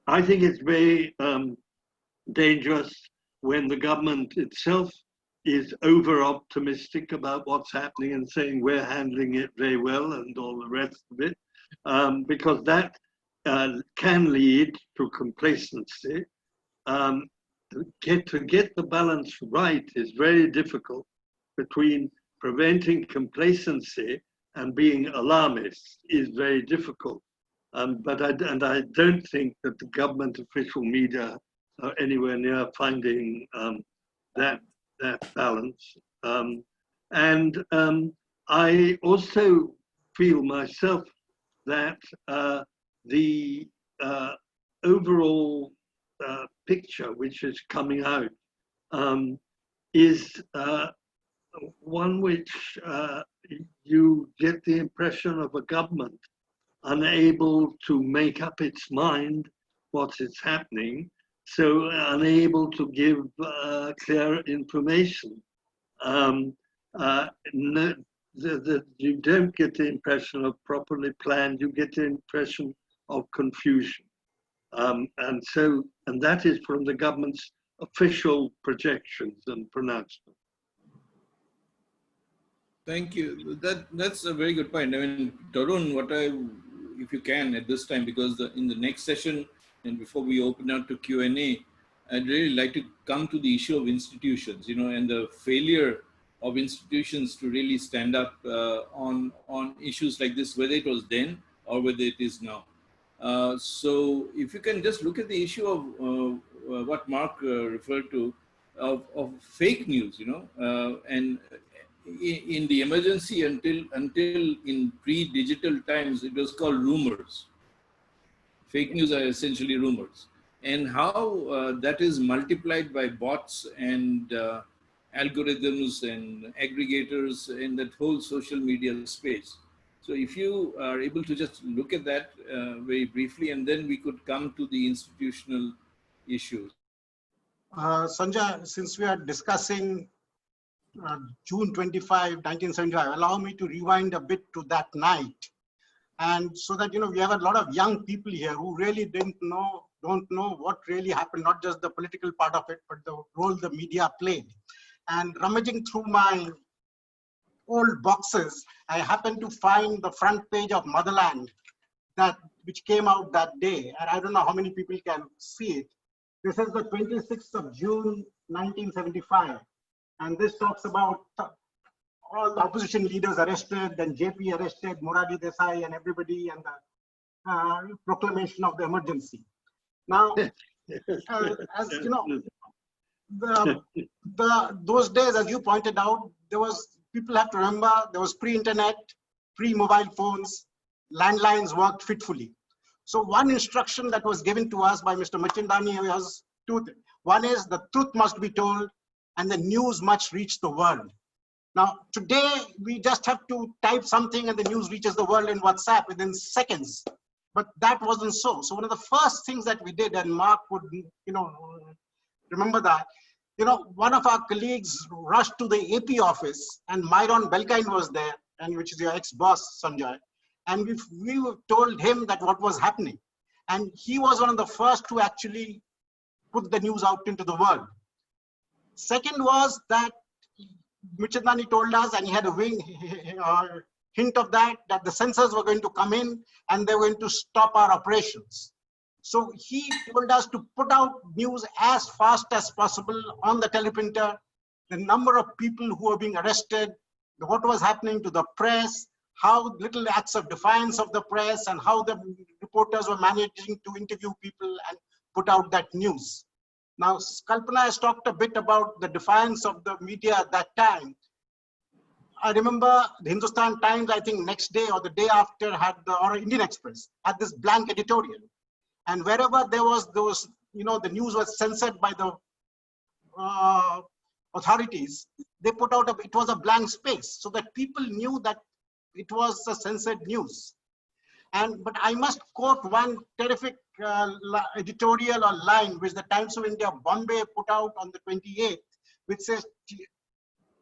Speaker 9: I think it's very dangerous when the government itself is over-optimistic about what's happening and saying we're handling it very well and all the rest of it, because that can lead to complacency. To get the balance right is very difficult between preventing complacency and being alarmist is very difficult. But I don't think that the government official media are anywhere near finding that balance. I also feel myself that the overall picture which is coming out is one which you get the impression of a government unable to make up its mind what is happening, so unable to give clear information. You don't get the impression of properly planned, you get the impression of confusion. And that is from the government's official projections and pronouncements.
Speaker 5: Thank you. That's a very good point. I mean, Tarun, if you can at this time, because in the next session and before we open up to Q&A, I'd really like to come to the issue of institutions, and the failure of institutions to really stand up on issues like this, whether it was then or whether it is now. So if you can just look at the issue of what Mark referred to, of fake news, and in the emergency until in pre-digital times, it was called rumors. Fake news are essentially rumors. And how that is multiplied by bots and algorithms and aggregators in that whole social media space. So if you are able to just look at that very briefly, and then we could come to the institutional issues.
Speaker 7: Sanjay, since we are discussing June 25, 1975, allow me to rewind a bit to that night. And so that, we have a lot of young people here who really don't know what really happened, not just the political part of it, but the role the media played. And rummaging through my old boxes, I happened to find the front page of Motherland, which came out that day. And I don't know how many people can see it. This is the 26th of June, 1975. And this talks about all the opposition leaders arrested, then JP arrested, Morarji Desai and everybody, and the proclamation of the emergency. Now, as you know, those days, as you pointed out, people have to remember, there was pre-internet, pre-mobile phones, landlines worked fitfully. So one instruction that was given to us by Mr. Machandani was two things. One is the truth must be told and the news must reach the world. Now, today, we just have to type something and the news reaches the world in WhatsApp within seconds. But that wasn't so. So one of the first things that we did, and Mark would, remember that, one of our colleagues rushed to the AP office and Myron Belkine was there, and which is your ex-boss, Sanjay. And we told him that what was happening. And he was one of the first to actually put the news out into the world. Second was that Machandani told us, and he had a hint of that the censors were going to come in and they were going to stop our operations. So he told us to put out news as fast as possible on the teleprinter, the number of people who were being arrested, what was happening to the press, how little acts of defiance of the press, and how the reporters were managing to interview people and put out that news. Now, Kalpana has talked a bit about the defiance of the media at that time. I remember the Hindustan Times, I think next day or the day after, had or Indian Express had this blank editorial. And wherever there was those, the news was censored by the authorities, they put out, it was a blank space so that people knew that it was a censored news. But I must quote one terrific editorial or line which the Times of India Bombay put out on the 28th, which says,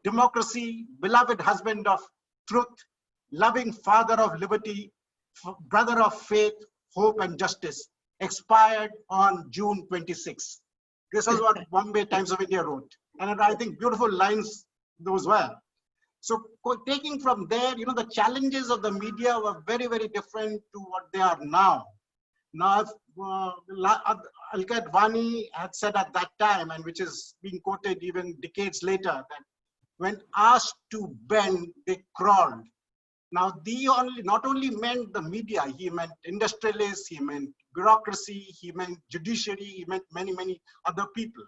Speaker 7: democracy, beloved husband of truth, loving father of liberty, brother of faith, hope and justice, expired on June 26. This is what Bombay Times of India wrote. And I think beautiful lines those were. So taking from there, the challenges of the media were very, very different to what they are now. Now, Alka Advani had said at that time, and which is being quoted even decades later, that when asked to bend, they crawled. Now, not only meant the media, he meant industrialists, he meant bureaucracy, he meant judiciary, he meant many, many other people.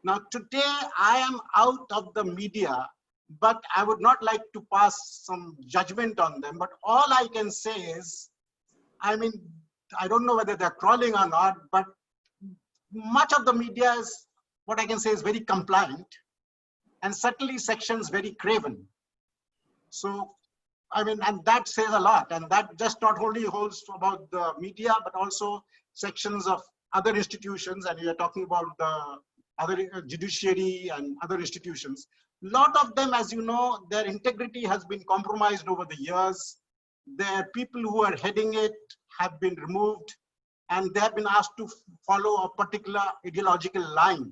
Speaker 7: Now, today I am out of the media, but I would not like to pass some judgment on them. But all I can say is, I don't know whether they're crawling or not, but much of the media is, what I can say is very compliant, and certainly sections very craven. So, and that says a lot, and that just not only holds about the media, but also sections of other institutions, and we are talking about the other judiciary and other institutions. A lot of them, as you know, their integrity has been compromised over the years. Their people who are heading it have been removed, and they have been asked to follow a particular ideological line.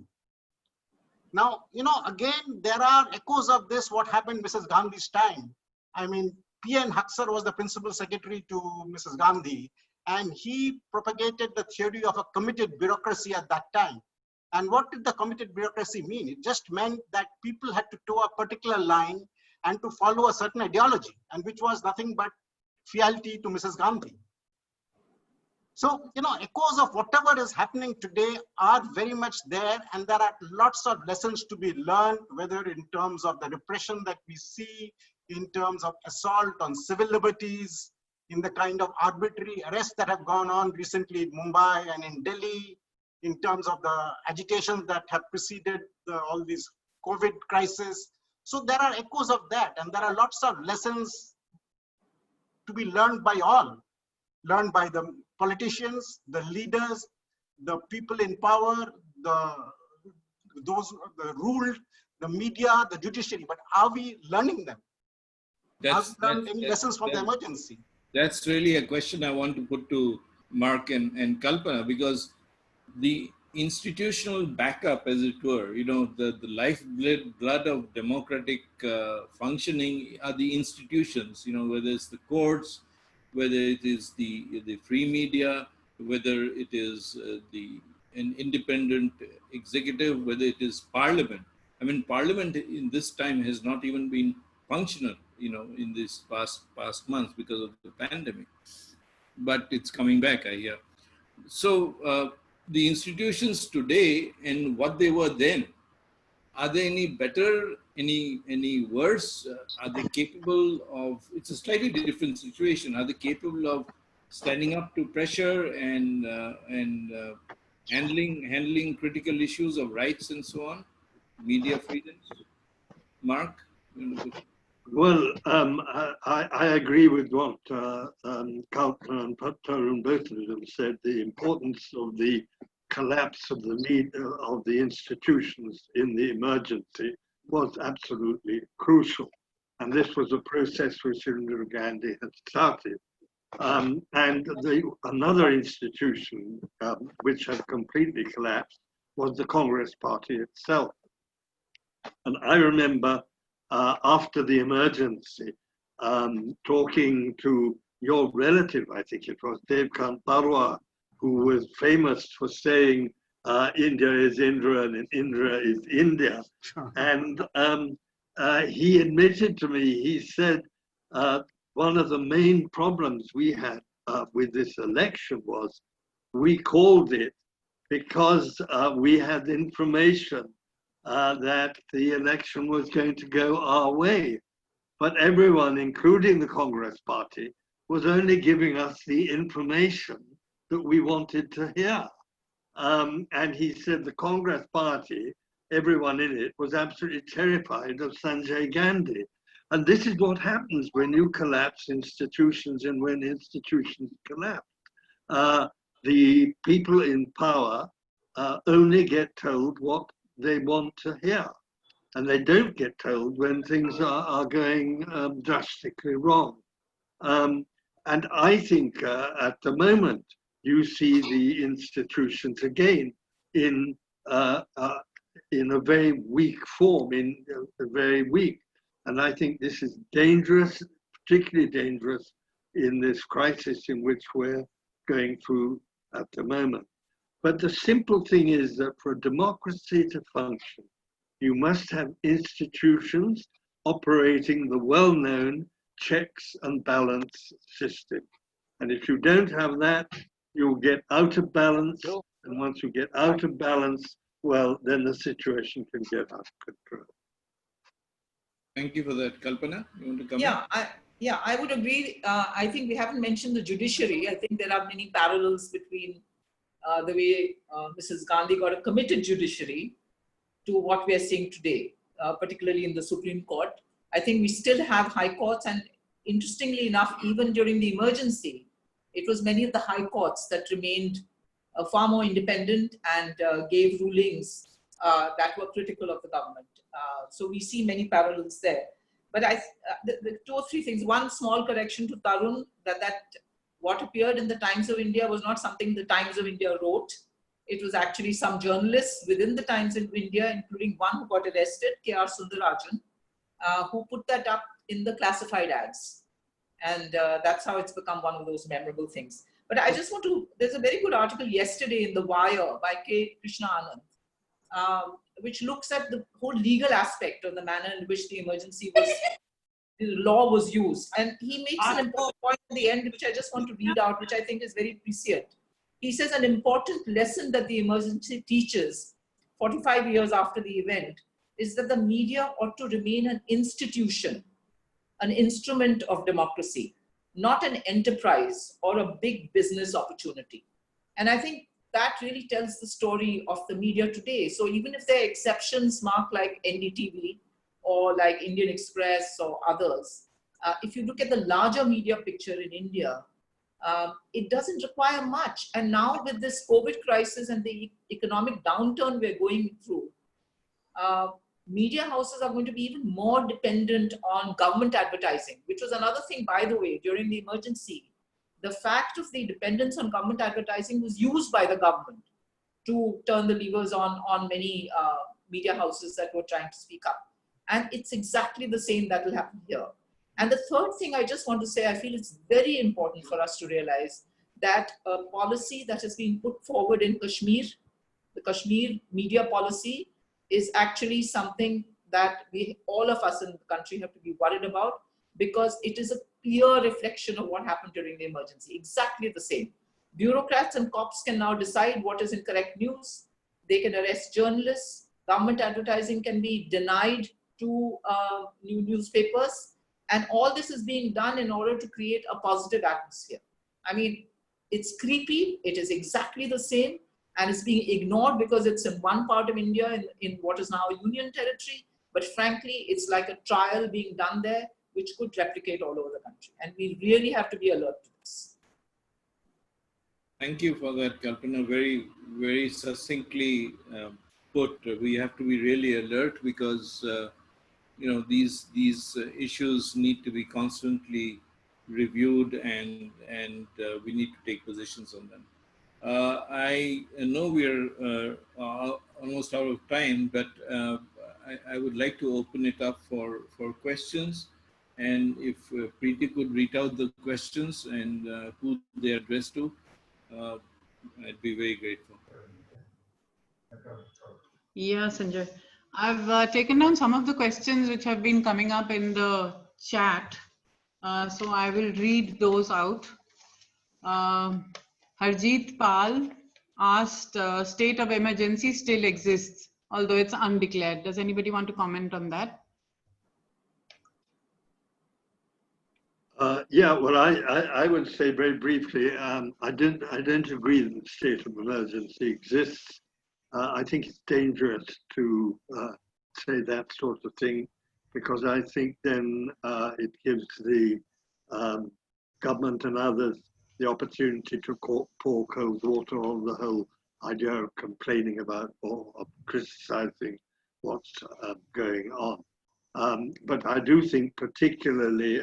Speaker 7: Now, again, there are echoes of this, what happened Mrs. Gandhi's time. P.N. Haksar was the principal secretary to Mrs. Gandhi, and he propagated the theory of a committed bureaucracy at that time. And what did the committed bureaucracy mean? It just meant that people had to toe a particular line and to follow a certain ideology, and which was nothing but fealty to Mrs. Gandhi. So, echoes of whatever is happening today are very much there, and there are lots of lessons to be learned, whether in terms of the repression that we see, in terms of assault on civil liberties, in the kind of arbitrary arrests that have gone on recently in Mumbai and in Delhi, in terms of the agitations that have preceded all these COVID crises. So there are echoes of that, and there are lots of lessons to be learned by all, learned by the politicians, the leaders, the people in power, those ruled, the media, the judiciary. But are we learning them? Have we learned any lessons from the emergency?
Speaker 5: That's really a question I want to put to Mark and Kalpana, because the institutional backup, as it were, the lifeblood of democratic functioning are the institutions, whether it's the courts, whether it is the free media, whether it is an independent executive, whether it is parliament. Parliament in this time has not even been functional, in this past months because of the pandemic, but it's coming back, I hear. So the institutions today and what they were then, are they any better, any worse? Are they capable of, it's a slightly different situation. Are they capable of standing up to pressure and handling critical issues of rights and so on, media freedoms? Mark?
Speaker 9: Well, I agree with what Kalpana and Tarun both of them said. The importance of the collapse of the institutions in the emergency was absolutely crucial, and this was a process which Indira Gandhi had started. And another institution which had completely collapsed was the Congress Party itself. And I remember after the emergency, talking to your relative, I think it was, Devkant Barua, who was famous for saying India is Indra and Indra is India. And he admitted to me, he said, one of the main problems we had with this election was we called it because we had information that the election was going to go our way. But everyone, including the Congress Party, was only giving us the information that we wanted to hear. And he said the Congress Party, everyone in it, was absolutely terrified of Sanjay Gandhi. And this is what happens when you collapse institutions and when institutions collapse. The people in power only get told what they want to hear. And they don't get told when things are going drastically wrong. And I think at the moment, you see the institutions again in a very weak form, very weak. And I think this is dangerous, particularly dangerous in this crisis in which we're going through at the moment. But the simple thing is that for a democracy to function, you must have institutions operating the well-known checks and balance system. And if you don't have that, you'll get out of balance. And once you get out of balance, well, then the situation can get out of control.
Speaker 5: Thank you for that. Kalpana, you want to come in?
Speaker 8: I would agree. I think we haven't mentioned the judiciary. I think there are many parallels between the way Mrs. Gandhi got a committed judiciary to what we are seeing today, particularly in the Supreme Court. I think we still have high courts, and interestingly enough, even during the emergency, it was many of the high courts that remained far more independent and gave rulings that were critical of the government. So we see many parallels there. But the two or three things. One small correction to Tarun, that what appeared in the Times of India was not something the Times of India wrote. It was actually some journalists within the Times of India, including one who got arrested, K.R. Sundarajan, who put that up in the classified ads. And that's how it's become one of those memorable things. But I just want to, there's a very good article yesterday in The Wire by K. Krishna Anand, which looks at the whole legal aspect of the manner in which the emergency was, the law was used. And he makes an important point at the end, which I just want to read out, which I think is very prescient. He says an important lesson that the emergency teaches 45 years after the event is that the media ought to remain an institution, an instrument of democracy, not an enterprise or a big business opportunity. And I think that really tells the story of the media today. So even if there are exceptions, Mark, like NDTV or like Indian Express or others, if you look at the larger media picture in India, it doesn't require much. And now with this COVID crisis and the economic downturn we're going through, media houses are going to be even more dependent on government advertising, which was another thing, by the way, during the emergency. The fact of the dependence on government advertising was used by the government to turn the levers on many media houses that were trying to speak up. And it's exactly the same that will happen here. And the third thing I just want to say, I feel it's very important for us to realize that a policy that has been put forward in Kashmir, the Kashmir media policy, is actually something that all of us in the country have to be worried about, because it is a clear reflection of what happened during the emergency. Exactly the same. Bureaucrats and cops can now decide what is incorrect news. They can arrest journalists. Government advertising can be denied to new newspapers. And all this is being done in order to create a positive atmosphere. I mean, it's creepy. It is exactly the same. And it's being ignored because it's in one part of India in what is now a union territory. But frankly, it's like a trial being done there, which could replicate all over the country. And we really have to be alert to this.
Speaker 5: Thank you for that, Kalpana. Very, very succinctly put. We have to be really alert because you know, these issues need to be constantly reviewed, and we need to take positions on them. I know we are almost out of time, but I would like to open it up for questions. And if Preeti could read out the questions and who they are addressed to, I'd be very grateful.
Speaker 6: Yeah, Sanjay. I've taken down some of the questions which have been coming up in the chat. So I will read those out. Harjeet Pal asked, state of emergency still exists, although it's undeclared. Does anybody want to comment on that?
Speaker 9: Yeah, well, I would say very briefly, I don't agree that the state of emergency exists. I think it's dangerous to say that sort of thing, because I think then it gives the government and others the opportunity to pour cold water on the whole idea of complaining about or of criticizing what's going on. But I do think particularly,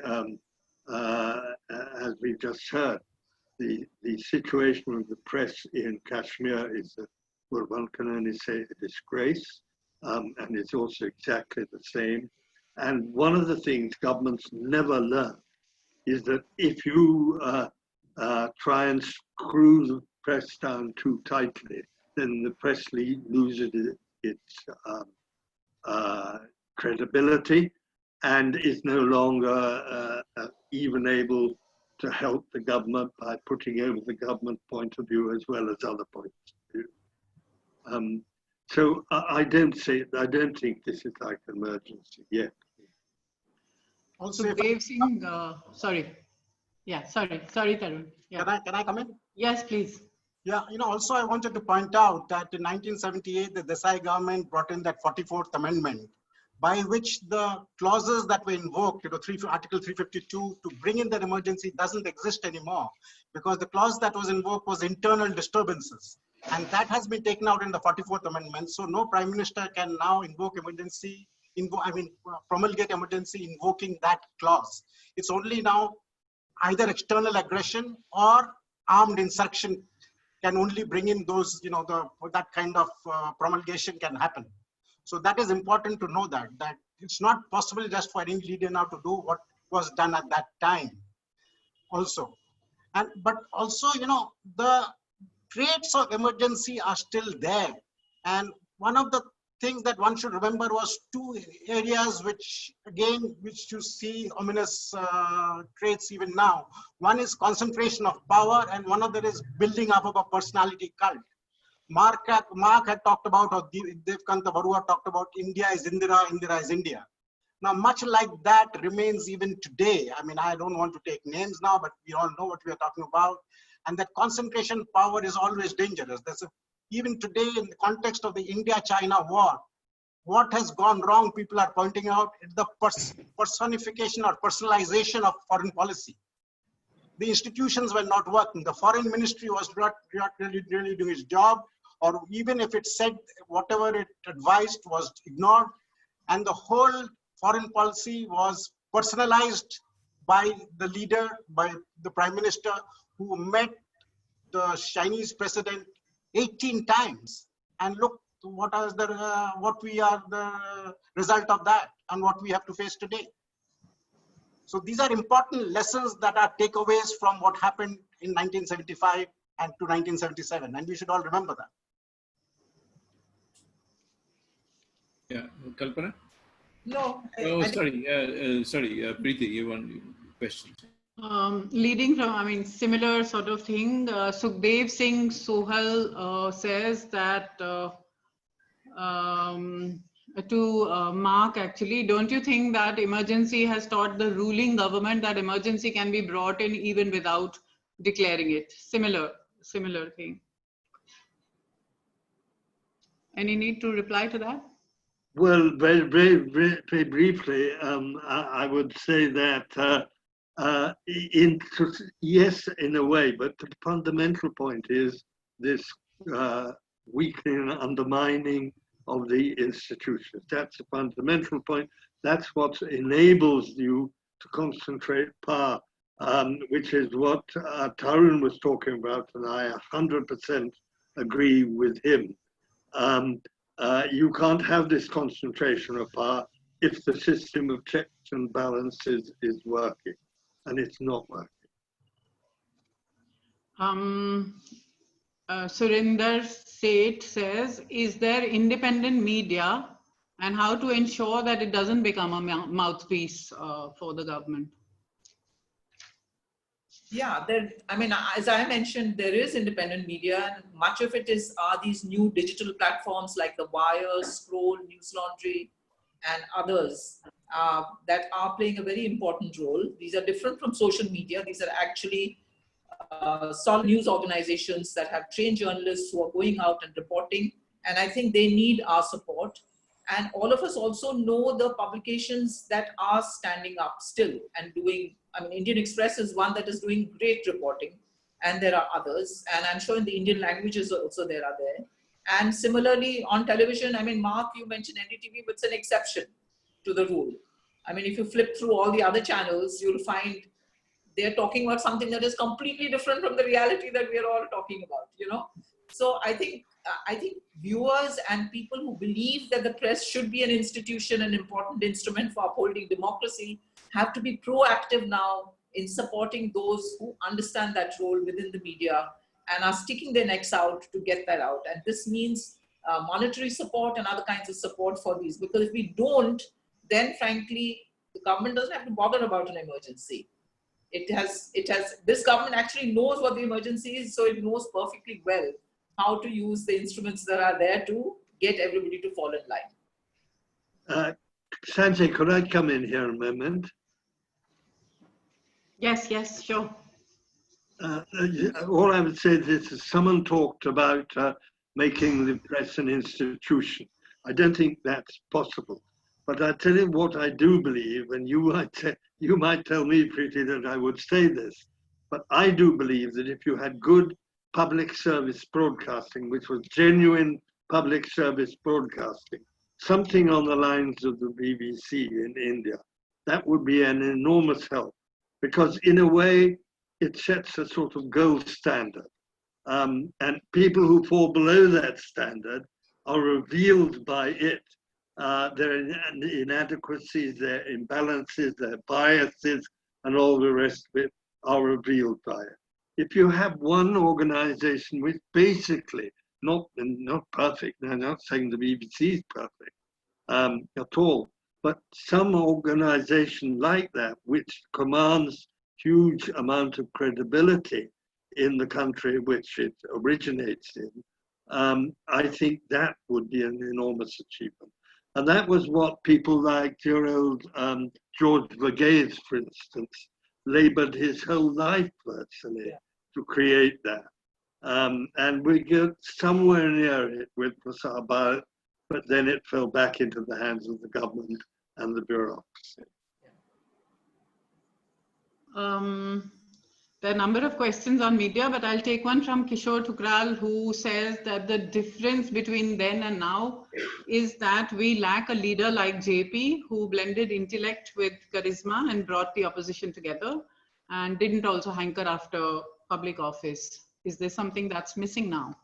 Speaker 9: as we've just heard, the situation of the press in Kashmir is, well, one can only say a disgrace, and it's also exactly the same. And one of the things governments never learn is that if you try and screw the press down too tightly, then the press loses its credibility and is no longer even able to help the government by putting over the government point of view as well as other points of view. So I don't think this is like an emergency yet.
Speaker 7: Also,
Speaker 6: So
Speaker 7: if
Speaker 6: Dave Singh, sorry. Yeah, sorry, Tarun. Yeah.
Speaker 7: can I come in?
Speaker 6: Yes, please.
Speaker 7: Yeah, also I wanted to point out that in 1978, the Desai government brought in that 44th Amendment, by which the clauses that were invoked, Article 352, to bring in that emergency doesn't exist anymore, because the clause that was invoked was internal disturbances. And that has been taken out in the 44th Amendment. So no Prime Minister can now invoke emergency, promulgate emergency invoking that clause. It's only now either external aggression or armed insurrection can only bring in those, that kind of promulgation can happen. So that is important to know that it's not possible just for any leader now to do what was done at that time also. But also, the traits of emergency are still there. And one of the things that one should remember was two areas which you see ominous traits even now. One is concentration of power, and one other is building up of a personality cult. Mark had talked about, or Devkanta Barua talked about, India is Indira, Indira is India. Now, much like that remains even today. I mean, I don't want to take names now, but we all know what we are talking about. And that concentration power is always dangerous. Even today, in the context of the India-China war, what has gone wrong, people are pointing out, is the personification or personalization of foreign policy. The institutions were not working. The foreign ministry was not really doing its job, or even if it said whatever it advised was ignored. And the whole foreign policy was personalized by the leader, by the prime minister, who met the Chinese president 18 times. And look what are the result of that and what we have to face today. So these are important lessons that are takeaways from what happened in 1975 and to 1977, and we should all remember that.
Speaker 5: Yeah, Kalpana?
Speaker 8: No.
Speaker 5: Sorry, Preeti, you want questions?
Speaker 6: Leading from, similar sort of thing, Sukhdev Singh Sohal says that to Mark, actually, don't you think that emergency has taught the ruling government that emergency can be brought in even without declaring it? Similar thing. Any need to reply to that?
Speaker 9: Well, very briefly, I would say that yes, in a way, but the fundamental point is this weakening and undermining of the institutions. That's the fundamental point. That's what enables you to concentrate power, which is what Tarun was talking about, and I 100% agree with him. You can't have this concentration of power if the system of checks and balances is working, and it's not working.
Speaker 6: Surinder Seth says, is there independent media and how to ensure that it doesn't become a mouthpiece for the government?
Speaker 8: Yeah, I mean, as I mentioned, there is independent media, and much of it are these new digital platforms like The Wire, Scroll, News Laundry, and others that are playing a very important role. These are different from social media. These are actually solid news organizations that have trained journalists who are going out and reporting, and I think they need our support. And all of us also know the publications that are standing up still and doing, I mean, Indian Express is one that is doing great reporting, and there are others. And I'm sure in the Indian languages also there are there. And similarly on television, I mean, Mark, you mentioned NDTV, but it's an exception to the rule. I mean, if you flip through all the other channels, you'll find they're talking about something that is completely different from the reality that we are all talking about, you know? So I think viewers and people who believe that the press should be an institution, an important instrument for upholding democracy, have to be proactive now in supporting those who understand that role within the media and are sticking their necks out to get that out. And this means monetary support and other kinds of support for these, because if we don't, then frankly, the government doesn't have to bother about an emergency. This government actually knows what the emergency is, so it knows perfectly well how to use the instruments that are there to get everybody to fall in line.
Speaker 9: Sanjay, could I come in here a moment?
Speaker 6: Yes, sure.
Speaker 9: All I would say is this, someone talked about making the press an institution. I don't think that's possible. But I tell you what I do believe, and you might tell me, Preeti, that I would say this, but I do believe that if you had good public service broadcasting, which was genuine public service broadcasting, something on the lines of the BBC in India, that would be an enormous help, because in a way, it sets a sort of gold standard. And people who fall below that standard are revealed by it. Their inadequacies, their imbalances, their biases, and all the rest of it are revealed by it. If you have one organization which basically, not perfect, I'm not saying the BBC is perfect at all, but some organization like that which commands huge amount of credibility in the country which it originates in, I think that would be an enormous achievement. And that was what people like your old George Verghese, for instance, labored his whole life virtually to create that. And we get somewhere near it with Prasad Bharat, but then it fell back into the hands of the government and the bureaucracy.
Speaker 6: There are a number of questions on media, but I'll take one from Kishore Thukral, who says that the difference between then and now is that we lack a leader like JP, who blended intellect with charisma and brought the opposition together and didn't also hanker after public office. Is there something that's missing now?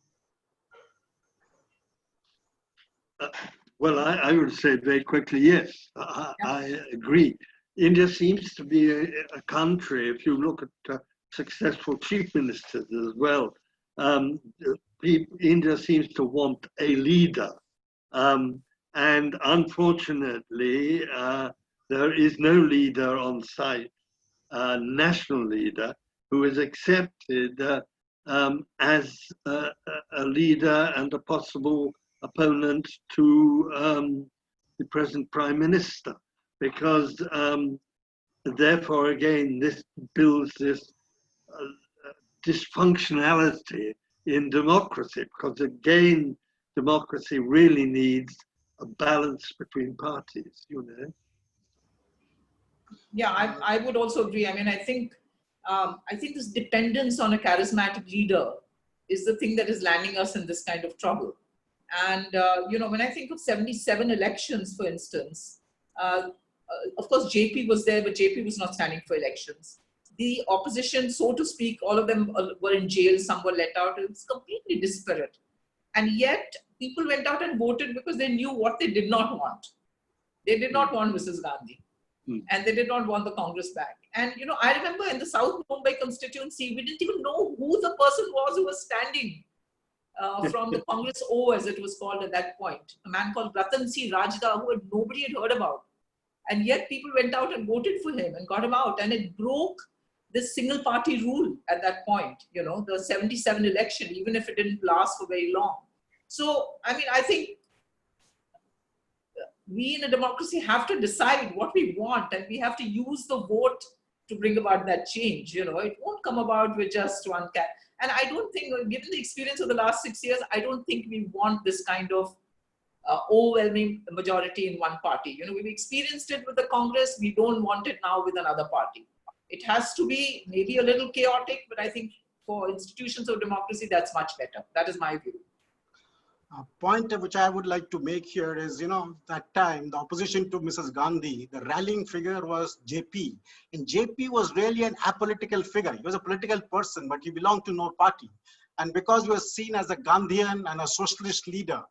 Speaker 9: Well, I would say very quickly, yes, I agree. India seems to be a country, if you look at successful chief ministers as well, India seems to want a leader. And unfortunately, there is no leader on site, national leader, who is accepted as a leader and a possible opponent to the present Prime Minister. Because therefore, again, this builds this dysfunctionality in democracy, because again, democracy really needs a balance between parties, you know.
Speaker 8: Yeah, I would also agree. I mean, I think this dependence on a charismatic leader is the thing that is landing us in this kind of trouble. And, you know, when I think of 77 elections, for instance, of course, JP was there, but JP was not standing for elections. The opposition, so to speak, all of them were in jail, some were let out. It was completely disparate. And yet, people went out and voted because they knew what they did not want. They did not want Mrs. Gandhi. And they did not want the Congress back. And, you know, I remember in the South Mumbai constituency, we didn't even know who the person was who was standing from the Congress O, as it was called at that point, a man called Ratan C. Rajda, who nobody had heard about. And yet people went out and voted for him and got him out. And it broke this single party rule at that point, you know, the 77 election, even if it didn't last for very long. So, I mean, I think we in a democracy have to decide what we want, and we have to use the vote to bring about that change. You know, it won't come about with just one cat. And I don't think, given the experience of the last 6 years, I don't think we want this kind of overwhelming majority in one party. You know, we've experienced it with the Congress. We don't want it now with another party. It has to be maybe a little chaotic, but I think for institutions of democracy, that's much better. That is my view.
Speaker 7: A point which I would like to make here is, you know, that time, the opposition to Mrs. Gandhi, the rallying figure was JP. And JP was really an apolitical figure. He was a political person, but he belonged to no party. And because he was seen as a Gandhian and a socialist leader,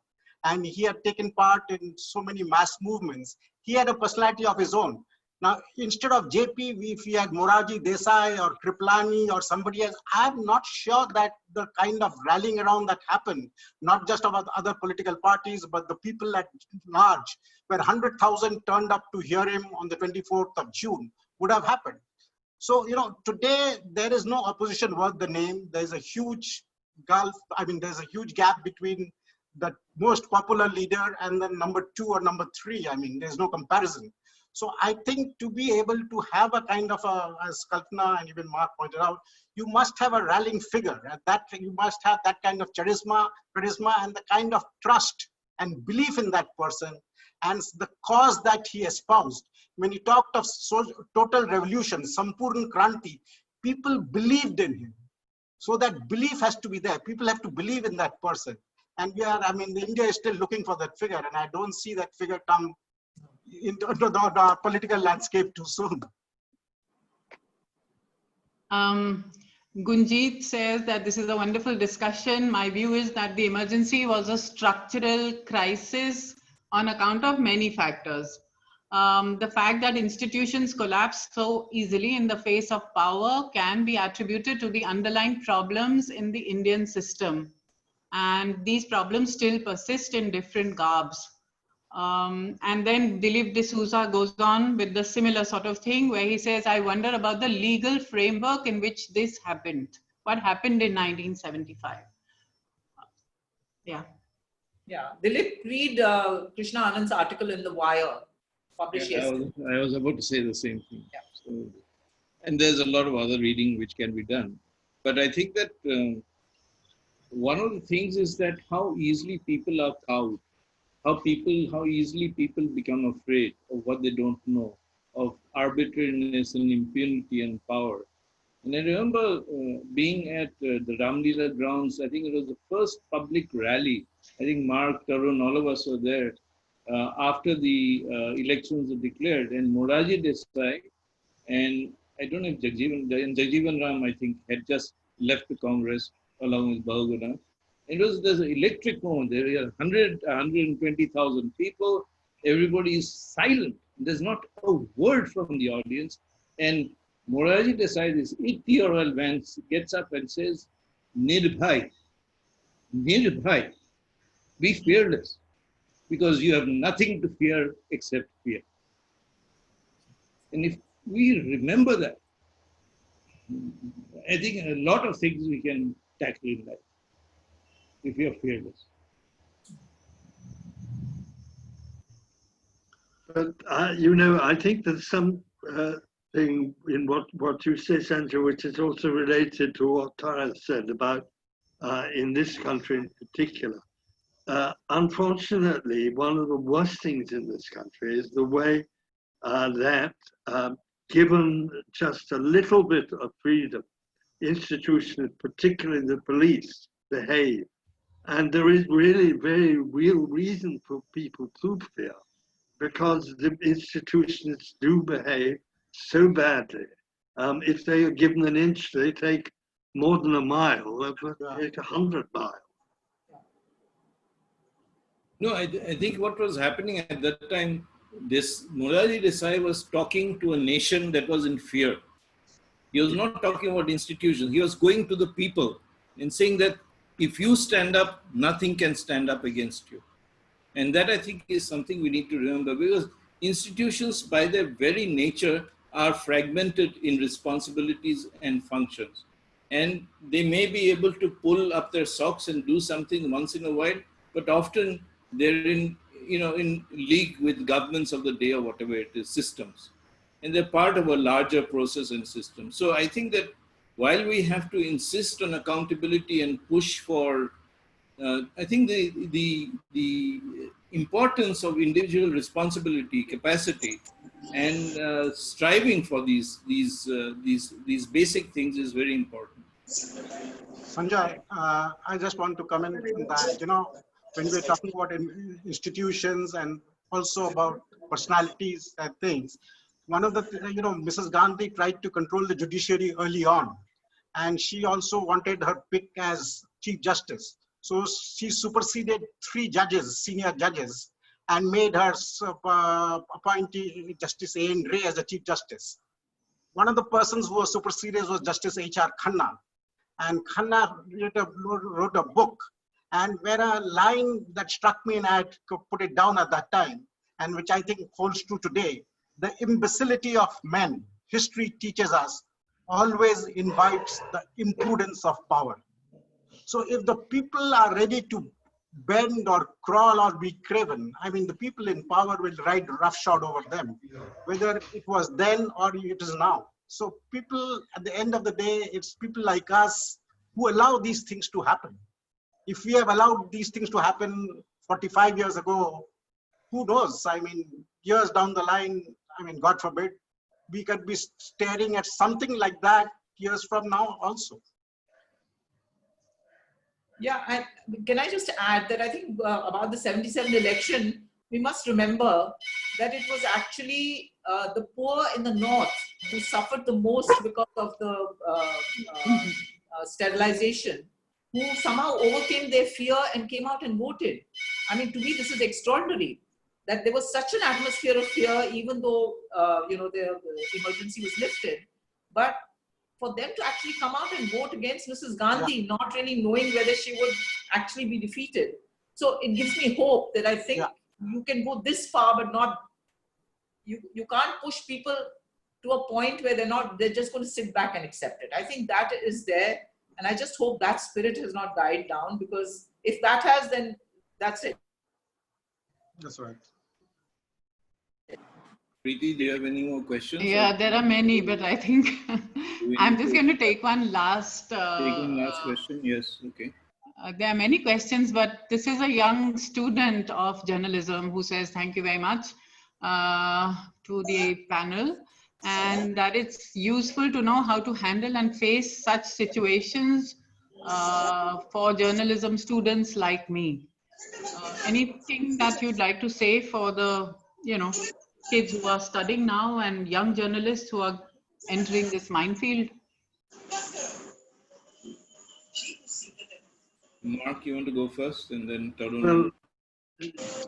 Speaker 7: and he had taken part in so many mass movements, he had a personality of his own. Now, instead of JP, if we had Morarji Desai or Kriplani or somebody else, I'm not sure that the kind of rallying around that happened, not just about other political parties, but the people at large, where 100,000 turned up to hear him on the 24th of June, would have happened. So, you know, today there is no opposition worth the name. There's a huge gulf. I mean, there's a huge gap between the most popular leader and then number 2 or number 3. I mean, there's no comparison. So I think to be able to have a kind of a, as Kalpana and even Mark pointed out, you must have a rallying figure. And that you must have that kind of charisma and the kind of trust and belief in that person and the cause that he espoused. When he talked of total revolution, Sampurna Kranti, people believed in him. So that belief has to be there. People have to believe in that person. And we are, I mean, India is still looking for that figure, and I don't see that figure come into the political landscape too soon.
Speaker 6: Gunjit says that this is a wonderful discussion. My view is that the emergency was a structural crisis on account of many factors. The fact that institutions collapse so easily in the face of power can be attributed to the underlying problems in the Indian system. And these problems still persist in different garbs. And then Dilip D'Souza goes on with the similar sort of thing where he says, I wonder about the legal framework in which this happened. What happened in 1975? Yeah.
Speaker 8: Yeah, Dilip, read Krishna Anand's article in The Wire, published yesterday.
Speaker 5: I was about to say the same thing.
Speaker 8: Yeah.
Speaker 5: So, and there's a lot of other reading which can be done. But I think that one of the things is that how easily people are cowed. How easily people become afraid of what they don't know, of arbitrariness and impunity and power. And I remember being at the Ramlila grounds. I think it was the first public rally. I think Mark, Tarun, all of us were there after the elections were declared. And Morarji Desai and I don't know if Jagjeevan Ram, I think, had just left the Congress along with Bahuguna. There's an electric moment. There are 120,000 people. Everybody is silent. There's not a word from the audience. And Morarji Desai, this 80-year-old man, gets up and says, Nirbhai, be fearless, because you have nothing to fear except fear. And if we remember that, I think a lot of things we can tackle in life, if we are fearless.
Speaker 9: But, you know, I think there's some thing in what you say, Sanjoy, which is also related to what Tara said about in this country in particular. Unfortunately, one of the worst things in this country is the way that given just a little bit of freedom, institutions, particularly the police, behave. And there is really very real reason for people to fear, because the institutions do behave so badly. If they are given an inch, they take more than a mile, they take 100 miles.
Speaker 5: No, I think what was happening at that time, this Morarji Desai was talking to a nation that was in fear. He was not talking about institutions. He was going to the people and saying that if you stand up, nothing can stand up against you. And that, I think, is something we need to remember, because institutions by their very nature are fragmented in responsibilities and functions. And they may be able to pull up their socks and do something once in a while, but often they're in league with governments of the day or whatever it is, systems. And they're part of a larger process and system. So I think that while we have to insist on accountability and push for, I think the importance of individual responsibility, capacity, and striving for these basic things is very important.
Speaker 7: Sanjay, I just want to comment on that. You know, when we're talking about institutions and also about personalities and things, one of the, Mrs. Gandhi tried to control the judiciary early on, and she also wanted her pick as Chief Justice. So she superseded 3 judges, senior judges, and made her appointee Justice A.N. Ray as the Chief Justice. One of the persons who was superseded was Justice H.R. Khanna. And Khanna wrote a book, and where a line that struck me, and I had to put it down at that time, and which I think holds true today: the imbecility of men, history teaches us, always invites the imprudence of power. So if the people are ready to bend or crawl or be craven, I mean, the people in power will ride roughshod over them, whether it was then or it is now. So people, at the end of the day, it's people like us who allow these things to happen. If we have allowed these things to happen 45 years ago, who knows? I mean, years down the line, I mean, God forbid, we could be staring at something like that years from now also.
Speaker 8: Yeah, can I just add that I think about the 77 election, we must remember that it was actually the poor in the north who suffered the most because of the sterilization, who somehow overcame their fear and came out and voted. I mean, to me, this is extraordinary that there was such an atmosphere of fear, even though the emergency was lifted. But for them to actually come out and vote against Mrs. Gandhi, not really knowing whether she would actually be defeated. So it gives me hope that I think you can go this far, but not, you can't push people to a point where they're just going to sit back and accept it. I think that is there. And I just hope that spirit has not died down, because if that has, then that's it.
Speaker 7: That's right.
Speaker 5: Preeti, do you have any more questions?
Speaker 6: Yeah, there are many, but I think I'm just going to take one last.
Speaker 5: Take one last question. Yes. Okay.
Speaker 6: There are many questions, but this is a young student of journalism who says thank you very much to the panel, and that it's useful to know how to handle and face such situations for journalism students like me. Anything that you'd like to say for the, kids who are studying now and young journalists who are entering this minefield?
Speaker 5: Mark, you want to go first, and then Tarun?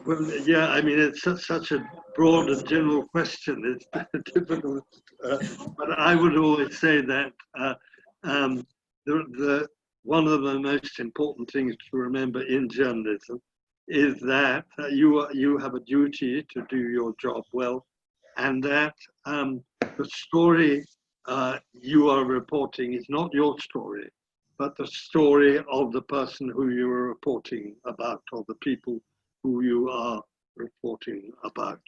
Speaker 9: Well, yeah, I mean, it's such a broad and general question. It's difficult. But I would always say that one of the most important things to remember in journalism is that you have a duty to do your job well, and that the story you are reporting is not your story, but the story of the person who you are reporting about, or the people who you are reporting about.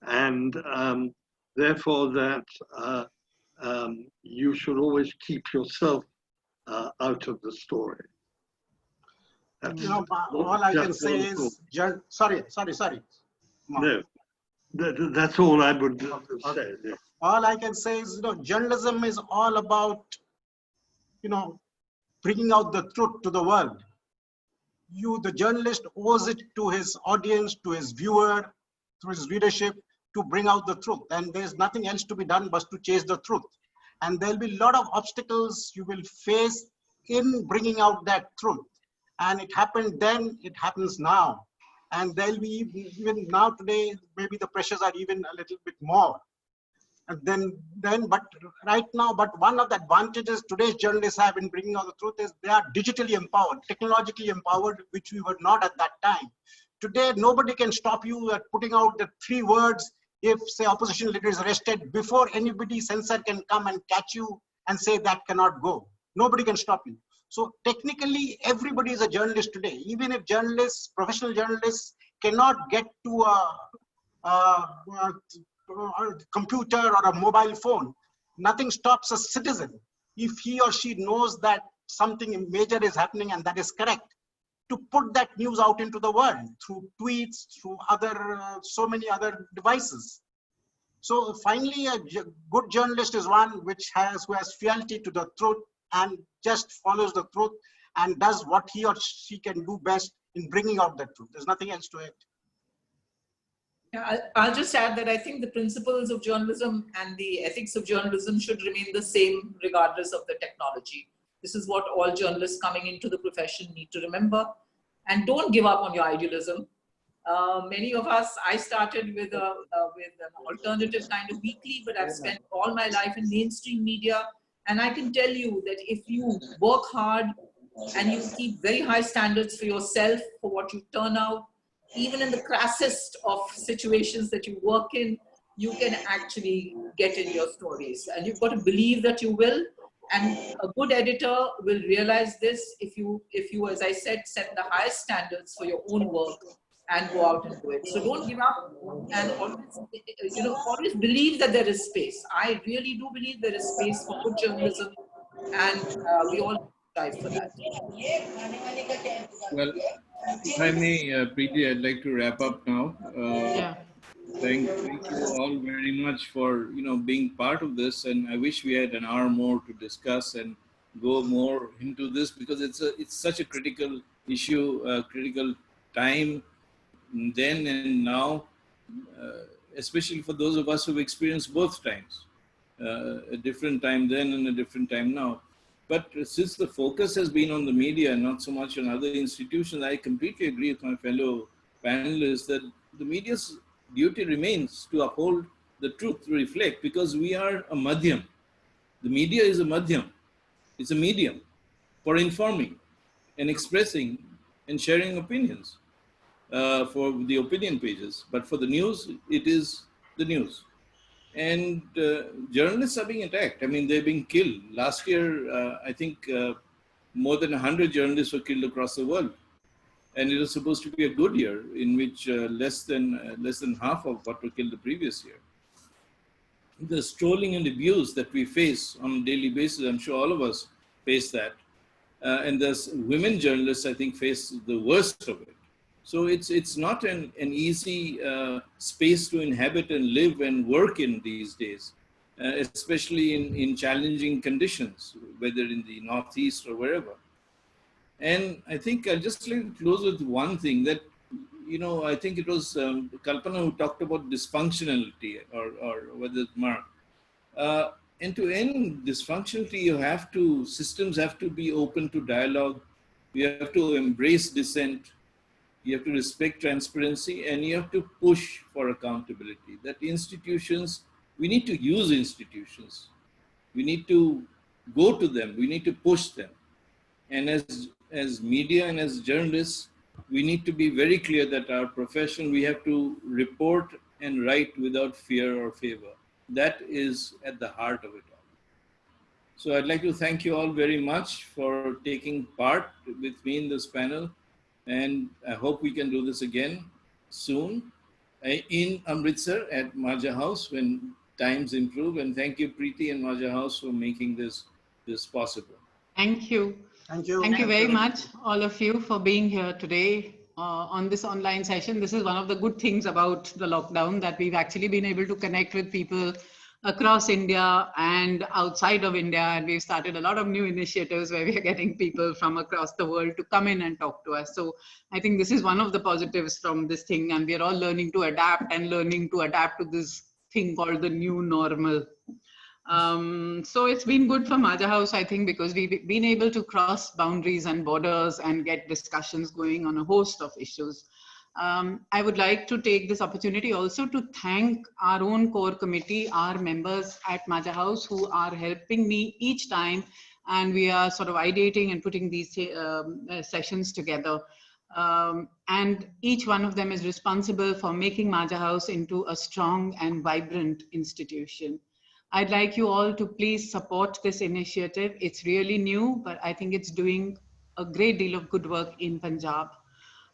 Speaker 9: And therefore that you should always keep yourself out of the story.
Speaker 7: All I can say is, sorry.
Speaker 9: No, that's all I would say. Yeah.
Speaker 7: All I can say is, journalism is all about, bringing out the truth to the world. The journalist owes it to his audience, to his viewer, to his readership, to bring out the truth. And there's nothing else to be done but to chase the truth. And there'll be a lot of obstacles you will face in bringing out that truth. And it happened then, it happens now. And there'll be, even now today, maybe the pressures are even a little bit more. but right now, but one of the advantages today's journalists have in bringing out the truth is they are digitally empowered, technologically empowered, which we were not at that time. Today, nobody can stop you at putting out the 3 words if, say, opposition leader is arrested before anybody censor can come and catch you and say that cannot go. Nobody can stop you. So technically, everybody is a journalist today. Even if journalists, professional journalists, cannot get to a computer or a mobile phone, nothing stops a citizen, if he or she knows that something major is happening and that is correct, to put that news out into the world through tweets, through other, so many other devices. So finally, a good journalist is one who has fealty to the truth and just follows the truth and does what he or she can do best in bringing out the truth. There's nothing else to it.
Speaker 8: Yeah, I'll just add that I think the principles of journalism and the ethics of journalism should remain the same regardless of the technology. This is what all journalists coming into the profession need to remember. And don't give up on your idealism. Many of us, I started with an alternative kind of weekly, but I've spent all my life in mainstream media. And I can tell you that if you work hard and you keep very high standards for yourself, for what you turn out, even in the crassest of situations that you work in, you can actually get in your stories. And you've got to believe that you will. And a good editor will realize this if you, as I said, set the highest standards for your own work and go out and do it. So don't give up and always believe that there is space. I really do believe there is space for good journalism, and we all strive for that.
Speaker 5: Well, if I may, Preeti, I'd like to wrap up now.
Speaker 6: Yeah.
Speaker 5: Thank you all very much for being part of this, and I wish we had an hour more to discuss and go more into this, because it's such a critical issue, critical time then and now, especially for those of us who've experienced both times, a different time then and a different time now. But since the focus has been on the media and not so much on other institutions, I completely agree with my fellow panelists that the media's duty remains to uphold the truth, to reflect, because we are a madhyam. The media is a madhyam. It's a medium for informing and expressing and sharing opinions for the opinion pages. But for the news, it is the news. And journalists are being attacked. I mean, they're being killed. Last year, I think more than 100 journalists were killed across the world. And it was supposed to be a good year in which less than half of what were killed the previous year. The trolling and abuse that we face on a daily basis, I'm sure all of us face that. And the women journalists, I think, face the worst of it. So it's not an easy space to inhabit and live and work in these days, especially in challenging conditions, whether in the Northeast or wherever. And I think I'll just like to close with one thing that, I think it was Kalpana who talked about dysfunctionality, or whether it's Mark. And to end dysfunctionality, systems have to be open to dialogue. You have to embrace dissent. You have to respect transparency, and you have to push for accountability. That institutions, we need to use institutions. We need to go to them. We need to push them. And as media and as journalists, we need to be very clear that our profession, we have to report and write without fear or favor. That is at the heart of it all. So I'd like to thank you all very much for taking part with me in this panel. And I hope we can do this again soon in Amritsar at Marja House when times improve. And thank you, Preeti and Marja House, for making this possible.
Speaker 6: Thank you.
Speaker 7: Thank you.
Speaker 6: Thank you very much, all of you, for being here today on this online session. This is one of the good things about the lockdown, that we've actually been able to connect with people across India and outside of India. And we've started a lot of new initiatives where we are getting people from across the world to come in and talk to us. So I think this is one of the positives from this thing. And we're all learning to adapt to this thing called the new normal. So it's been good for Marja House, I think, because we've been able to cross boundaries and borders and get discussions going on a host of issues. I would like to take this opportunity also to thank our own core committee, our members at Majha House who are helping me each time, and we are sort of ideating and putting these sessions together. And each one of them is responsible for making Majha House into a strong and vibrant institution. I'd like you all to please support this initiative. It's really new, but I think it's doing a great deal of good work in Punjab,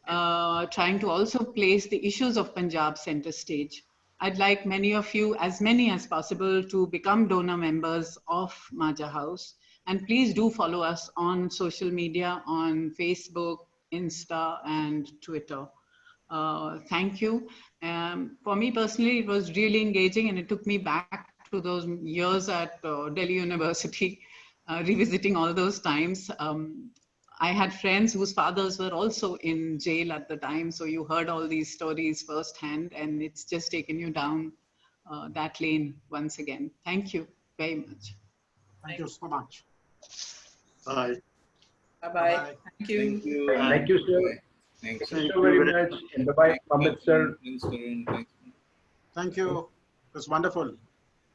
Speaker 6: trying to also place the issues of Punjab center stage. I'd like many of you, as many as possible, to become donor members of Majha House. And please do follow us on social media, on Facebook, Insta, and Twitter. Thank you. For me personally, it was really engaging, and it took me back to those years at Delhi University, revisiting all those times. I had friends whose fathers were also in jail at the time, so you heard all these stories firsthand, and it's just taken you down that lane once again. Thank you very much.
Speaker 7: Thank you so much.
Speaker 9: Bye.
Speaker 8: Bye-bye. Thank you.
Speaker 5: Thank you.
Speaker 1: Thank you, sir.
Speaker 5: Thanks.
Speaker 1: Thank you very much. And bye-bye, Amit, sir.
Speaker 5: Thanks, Tarun. Thanks.
Speaker 7: Thank you. It was wonderful.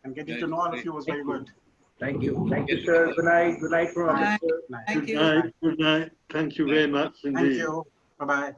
Speaker 7: And getting to know all of you was very good.
Speaker 1: Thank you. Thank you, sir. Good night. Good night from Amit,
Speaker 8: Bye.
Speaker 1: sir.
Speaker 8: Thank
Speaker 9: Good
Speaker 8: you.
Speaker 9: night. Good night. Thank you very much indeed.
Speaker 7: Thank you. Bye-bye.